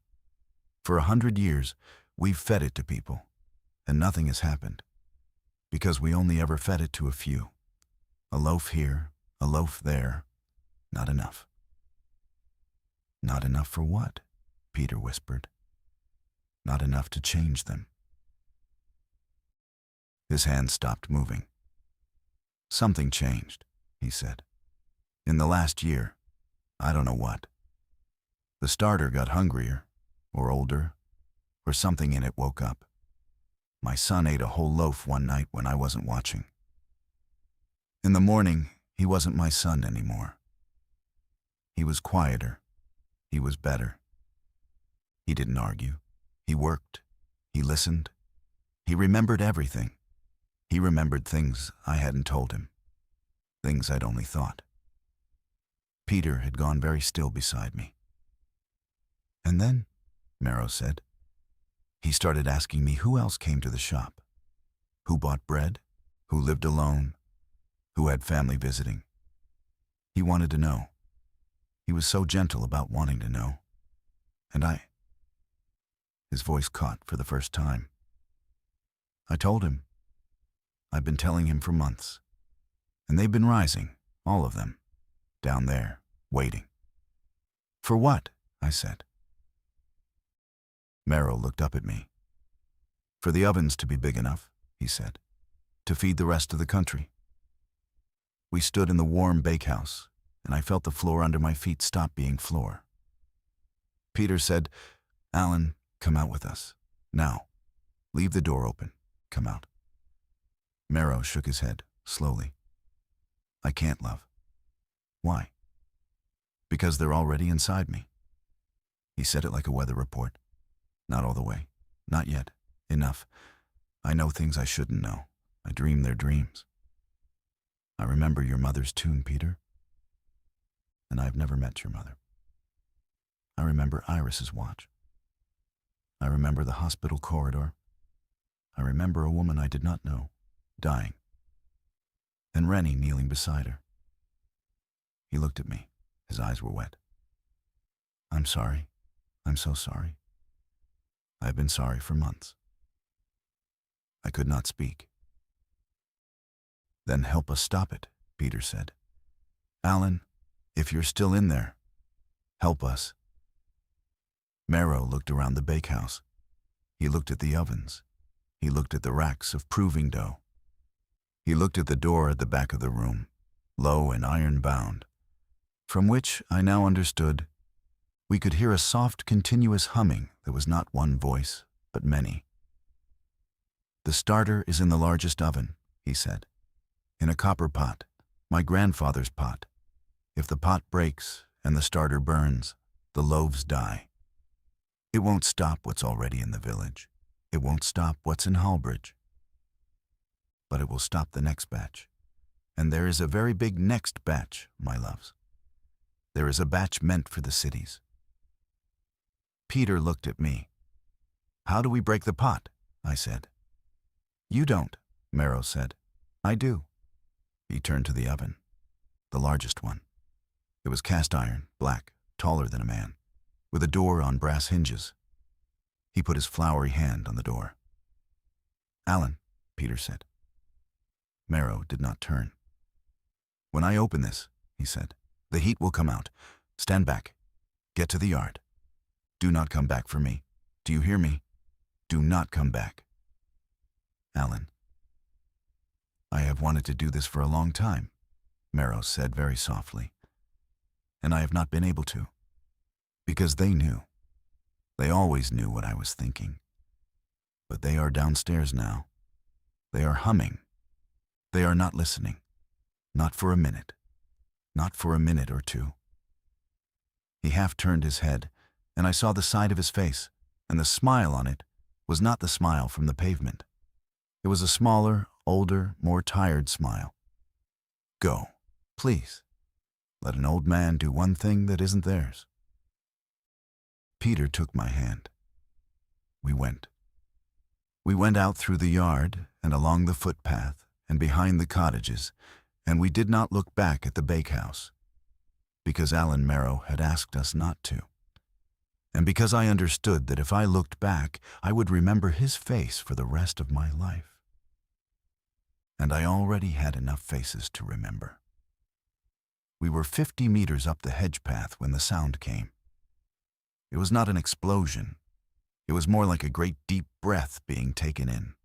Speaker 1: For 100 years, we've fed it to people, and nothing has happened, because we only ever fed it to a few. A loaf here, a loaf there, not enough. Not enough for what? Peter whispered. Not enough to change them. His hand stopped moving. Something changed, he said. In the last year, I don't know what. The starter got hungrier, or older, or something in it woke up. My son ate a whole loaf one night when I wasn't watching. In the morning, he wasn't my son anymore. He was quieter. He was better. He didn't argue. He worked. He listened. He remembered everything. He remembered things I hadn't told him. Things I'd only thought. Peter had gone very still beside me. And then, Merrow said, he started asking me who else came to the shop. Who bought bread? Who lived alone? Who had family visiting? He wanted to know. He was so gentle about wanting to know. And his voice caught for the first time. I told him. I've been telling him for months. And they've been rising, all of them, down there, waiting. For what? I said. Merrow looked up at me. For the ovens to be big enough, he said, to feed the rest of the country. We stood in the warm bakehouse, and I felt the floor under my feet stop being floor. Peter said, Alan, come out with us. Now. Leave the door open. Come out. Merrow shook his head, slowly. I can't, love. Why? Because they're already inside me. He said it like a weather report. Not all the way. Not yet. Enough. I know things I shouldn't know. I dream their dreams. I remember your mother's tune, Peter. And I've never met your mother. I remember Iris's watch. I remember the hospital corridor. I remember a woman I did not know, dying. And Rennie kneeling beside her. He looked at me. His eyes were wet. I'm sorry. I'm so sorry. I've been sorry for months. I could not speak. Then help us stop it, Peter said. Alan, if you're still in there, help us. Merrow looked around the bakehouse. He looked at the ovens. He looked at the racks of proving dough. He looked at the door at the back of the room, low and iron-bound, from which I now understood we could hear a soft, continuous humming that was not one voice, but many. The starter is in the largest oven, he said, in a copper pot, my grandfather's pot. If the pot breaks and the starter burns, the loaves die. It won't stop what's already in the village. It won't stop what's in Hallbridge. But it will stop the next batch. And there is a very big next batch, my loves. There is a batch meant for the cities." Peter looked at me. "How do we break the pot?" I said. "You don't," Marrow said. "I do." He turned to the oven, the largest one. It was cast iron, black, taller than a man, with a door on brass hinges. He put his floury hand on the door. "Alan," Peter said. Marrow did not turn. "When I open this," he said, "the heat will come out. Stand back. Get to the yard. Do not come back for me. Do you hear me? Do not come back." "Alan, I have wanted to do this for a long time," Marrow said very softly. "And I have not been able to. Because they knew. They always knew what I was thinking. But they are downstairs now. They are humming. They are not listening. Not for a minute. Not for a minute or two." He half turned his head, and I saw the side of his face, and the smile on it was not the smile from the pavement. It was a smaller, older, more tired smile. "Go, please. Let an old man do one thing that isn't theirs." Peter took my hand. We went. We went out through the yard and along the footpath and behind the cottages, and we did not look back at the bakehouse, because Alan Marrow had asked us not to, and because I understood that if I looked back, I would remember his face for the rest of my life. And I already had enough faces to remember. We were 50 meters up the hedge path when the sound came. It was not an explosion. It was more like a great deep breath being taken in,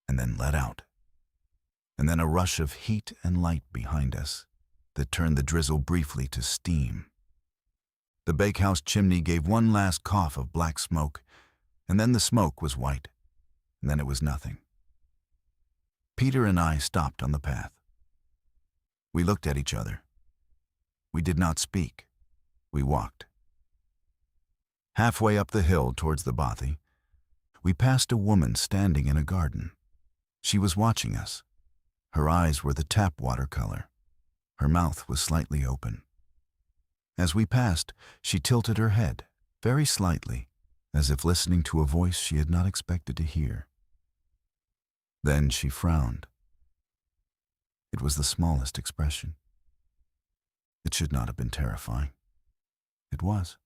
Speaker 1: and then let out. And then a rush of heat and light behind us that turned the drizzle briefly to steam. The bakehouse chimney gave one last cough of black smoke, and then the smoke was white, and then it was nothing. Peter and I stopped on the path. We looked at each other. We did not speak. We walked. Halfway up the hill towards the bothy, we passed a woman standing in a garden. She was watching us. Her eyes were the tap water color. Her mouth was slightly open. As we passed, she tilted her head, very slightly, as if listening to a voice she had not expected to hear. Then she frowned. It was the smallest expression. It should not have been terrifying. It was,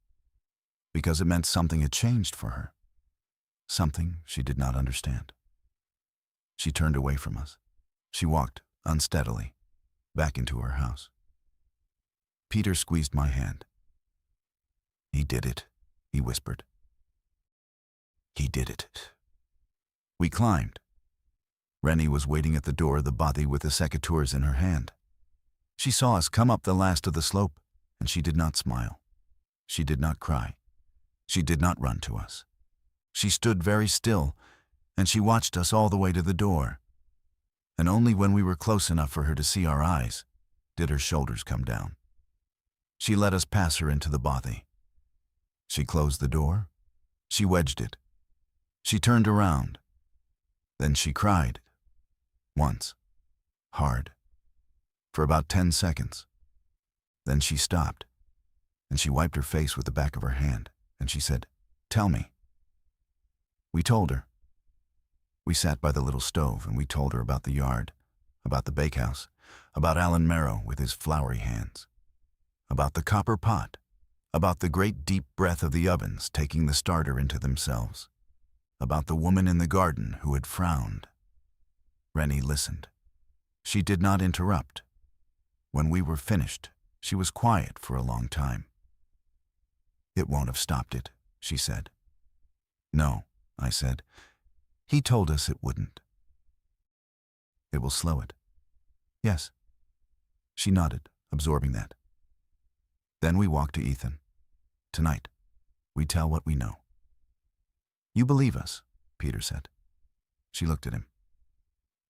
Speaker 1: because it meant something had changed for her, something she did not understand. She turned away from us. She walked unsteadily back into her house. Peter squeezed my hand. "He did it," he whispered. "He did it." We climbed. Rennie was waiting at the door of the bothy with the secateurs in her hand. She saw us come up the last of the slope, and she did not smile. She did not cry. She did not run to us. She stood very still, and she watched us all the way to the door. And only when we were close enough for her to see our eyes did her shoulders come down. She let us pass her into the bothy. She closed the door. She wedged it. She turned around. Then she cried. Once. Hard. For about 10 seconds. Then she stopped, and she wiped her face with the back of her hand, and she said, "Tell me." We told her. We sat by the little stove, and we told her about the yard, about the bakehouse, about Alan Marrow with his floury hands, about the copper pot, about the great deep breath of the ovens taking the starter into themselves, about the woman in the garden who had frowned. Rennie listened. She did not interrupt. When we were finished, she was quiet for a long time. "It won't have stopped it," she said. "No," I said. "He told us it wouldn't." "It will slow it." "Yes." She nodded, absorbing that. Then we walked to Ethan. "Tonight, we tell what we know." "You believe us," Peter said. She looked at him.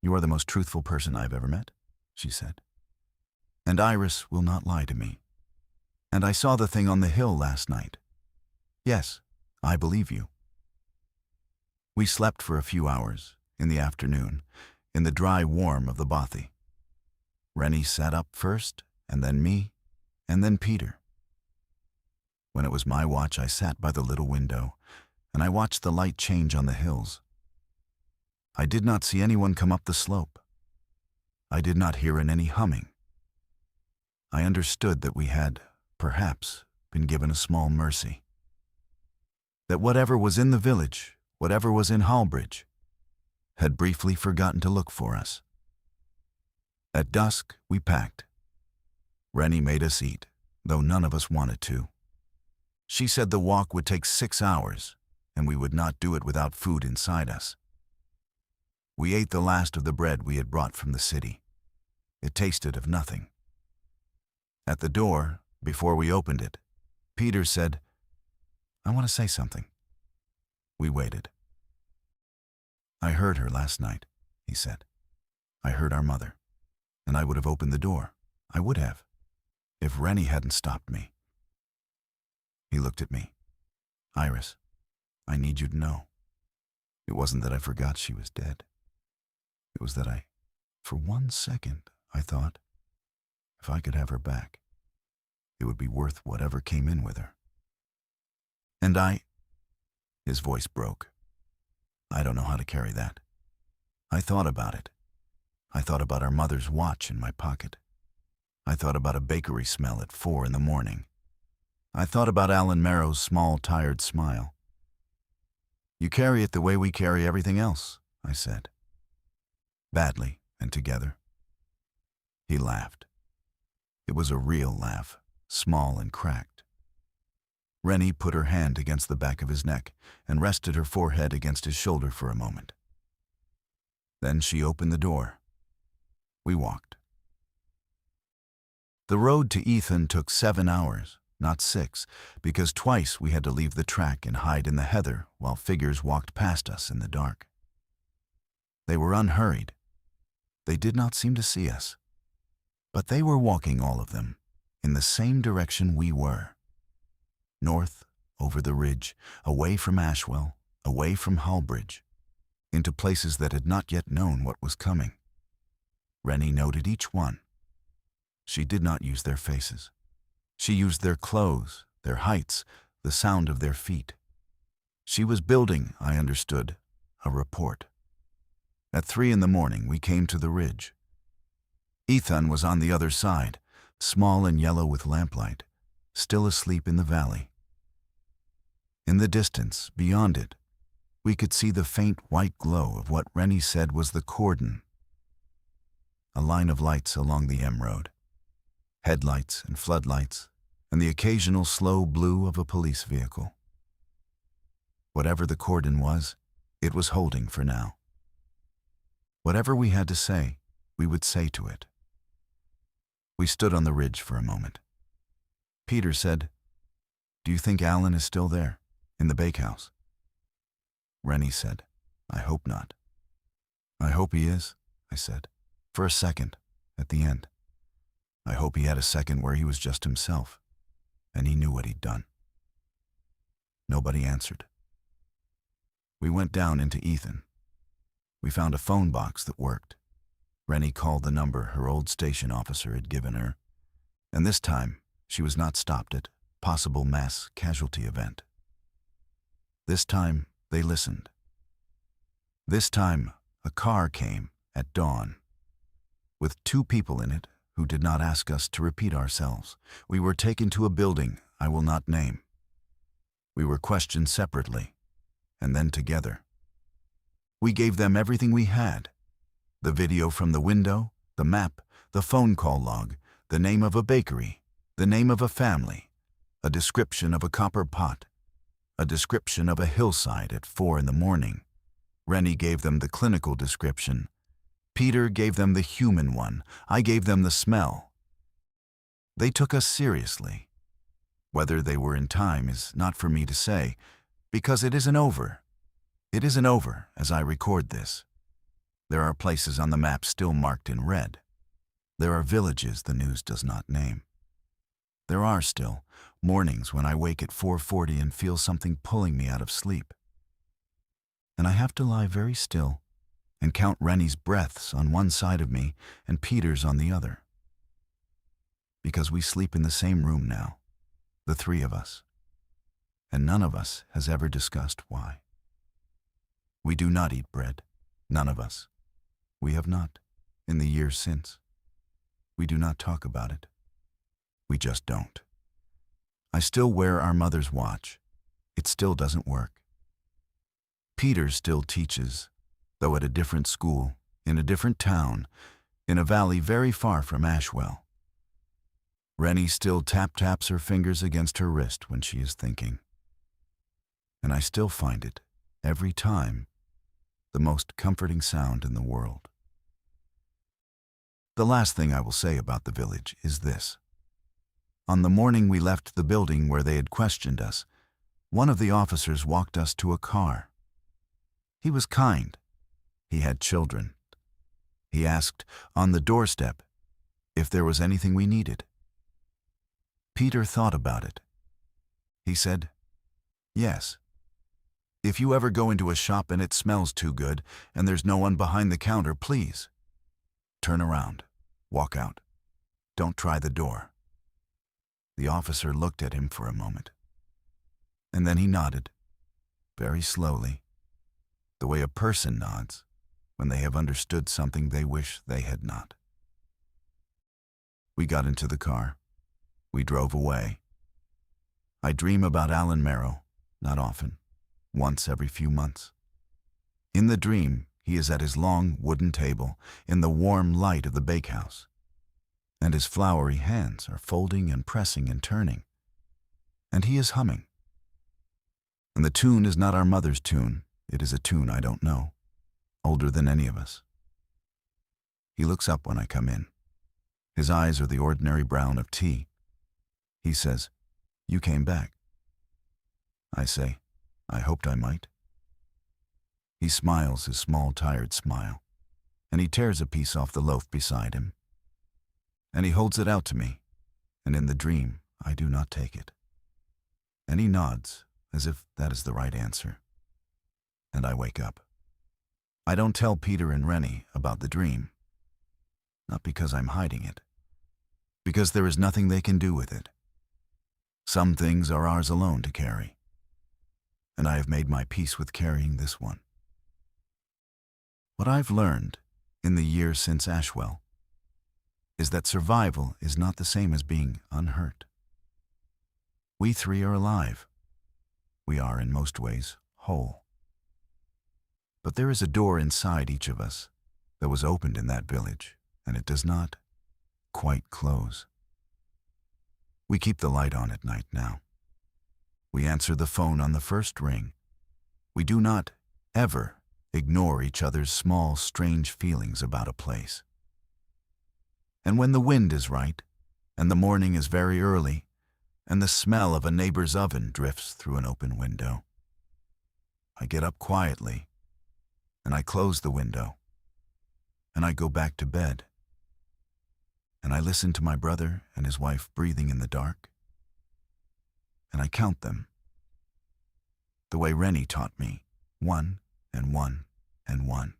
Speaker 1: "You are the most truthful person I've ever met," she said. "And Iris will not lie to me. And I saw the thing on the hill last night. Yes, I believe you." We slept for a few hours, in the afternoon, in the dry warm of the bothy. Rennie sat up first, and then me, and then Peter. When it was my watch, I sat by the little window, and I watched the light change on the hills. I did not see anyone come up the slope. I did not hear any humming. I understood that we had, perhaps, been given a small mercy. That whatever was in the village, whatever was in Hallbridge, had briefly forgotten to look for us. At dusk, we packed. Rennie made us eat, though none of us wanted to. She said the walk would take 6 hours, and we would not do it without food inside us. We ate the last of the bread we had brought from the city. It tasted of nothing. At the door, before we opened it, Peter said, "I want to say something." We waited. "I heard her last night," he said. "I heard our mother, and I would have opened the door. I would have, if Rennie hadn't stopped me." He looked at me. "Iris, I need you to know. It wasn't that I forgot she was dead. It was that for 1 second, I thought, if I could have her back, it would be worth whatever came in with her. And his voice broke. "I don't know how to carry that. I thought about it. I thought about our mother's watch in my pocket. I thought about a bakery smell at 4 in the morning. I thought about Alan Merrow's small, tired smile. You carry it the way we carry everything else," I said. "Badly and together." He laughed. It was a real laugh, small and cracked. Rennie put her hand against the back of his neck and rested her forehead against his shoulder for a moment. Then she opened the door. We walked. The road to Ethan took 7 hours, not 6, because twice we had to leave the track and hide in the heather while figures walked past us in the dark. They were unhurried. They did not seem to see us. But they were walking, all of them, in the same direction we were. North, over the ridge, away from Ashwell, away from Hallbridge, into places that had not yet known what was coming. Rennie noted each one. She did not use their faces. She used their clothes, their heights, the sound of their feet. She was building, I understood, a report. At 3 in the morning, we came to the ridge. Ethan was on the other side, small and yellow with lamplight, still asleep in the valley. In the distance, beyond it, we could see the faint white glow of what Rennie said was the cordon. A line of lights along the M road. Headlights and floodlights, and the occasional slow blue of a police vehicle. Whatever the cordon was, it was holding for now. Whatever we had to say, we would say to it. We stood on the ridge for a moment. Peter said, "Do you think Alan is still there, in the bakehouse?" Rennie said, "I hope not." "I hope he is," I said, "for a second, at the end. I hope he had a second where he was just himself, and he knew what he'd done." Nobody answered. We went down into Ethan. We found a phone box that worked. Rennie called the number her old station officer had given her, and this time she was not stopped at possible mass casualty event. This time they listened. This time a car came at dawn, with 2 people in it who did not ask us to repeat ourselves. We were taken to a building I will not name. We were questioned separately, and then together. We gave them everything we had: the video from the window, the map, the phone call log, the name of a bakery, the name of a family, a description of a copper pot, a description of a hillside at 4 in the morning. Rennie gave them the clinical description. Peter gave them the human one. I gave them the smell. They took us seriously. Whether they were in time is not for me to say, because it isn't over. It isn't over as I record this. There are places on the map still marked in red. There are villages the news does not name. There are still mornings when I wake at 4:40 and feel something pulling me out of sleep. And I have to lie very still and count Rennie's breaths on one side of me and Peter's on the other. because we sleep in the same room now, the three of us, and none of us has ever discussed why. We do not eat bread, none of us. We have not, in the years since. We do not talk about it. We just don't. I still wear our mother's watch. It still doesn't work. Peter still teaches, though at a different school, in a different town, in a valley very far from Ashwell. Rennie still taps her fingers against her wrist when she is thinking. And I still find it, every time, the most comforting sound in the world. The last thing I will say about the village is this. On the morning we left the building where they had questioned us, one of the officers walked us to a car. He was kind. He had children. He asked, on the doorstep, if there was anything we needed. Peter thought about it. He said, yes. If you ever go into a shop and it smells too good and there's no one behind the counter, please turn around, walk out. Don't try the door. The officer looked at him for a moment, and then he nodded, very slowly, the way a person nods when they have understood something they wish they had not. We got into the car. We drove away. I dream about Alan Merrow, not often, once every few months. In the dream, he is at his long wooden table in the warm light of the bakehouse, and his floury hands are folding and pressing and turning, and he is humming. And the tune is not our mother's tune, it is a tune I don't know, older than any of us. He looks up when I come in. His eyes are the ordinary brown of tea. He says, "You came back." I say, "I hoped I might." He smiles his small, tired smile, and he tears a piece off the loaf beside him. And he holds it out to me, and in the dream I do not take it. And he nods, as if that is the right answer. And I wake up. I don't tell Peter and Rennie about the dream, not because I'm hiding it, because there is nothing they can do with it. Some things are ours alone to carry, and I have made my peace with carrying this one. What I've learned in the years since Ashwell is that survival is not the same as being unhurt. We three are alive. We are, in most ways, whole. But there is a door inside each of us that was opened in that village, and it does not quite close. We keep the light on at night now. We answer the phone on the first ring. We do not ever ignore each other's small, strange feelings about a place. And when the wind is right, and the morning is very early, and the smell of a neighbor's oven drifts through an open window, I get up quietly, and I close the window, and I go back to bed, and I listen to my brother and his wife breathing in the dark, and I count them, the way Rennie taught me, 1 and 1 and 1.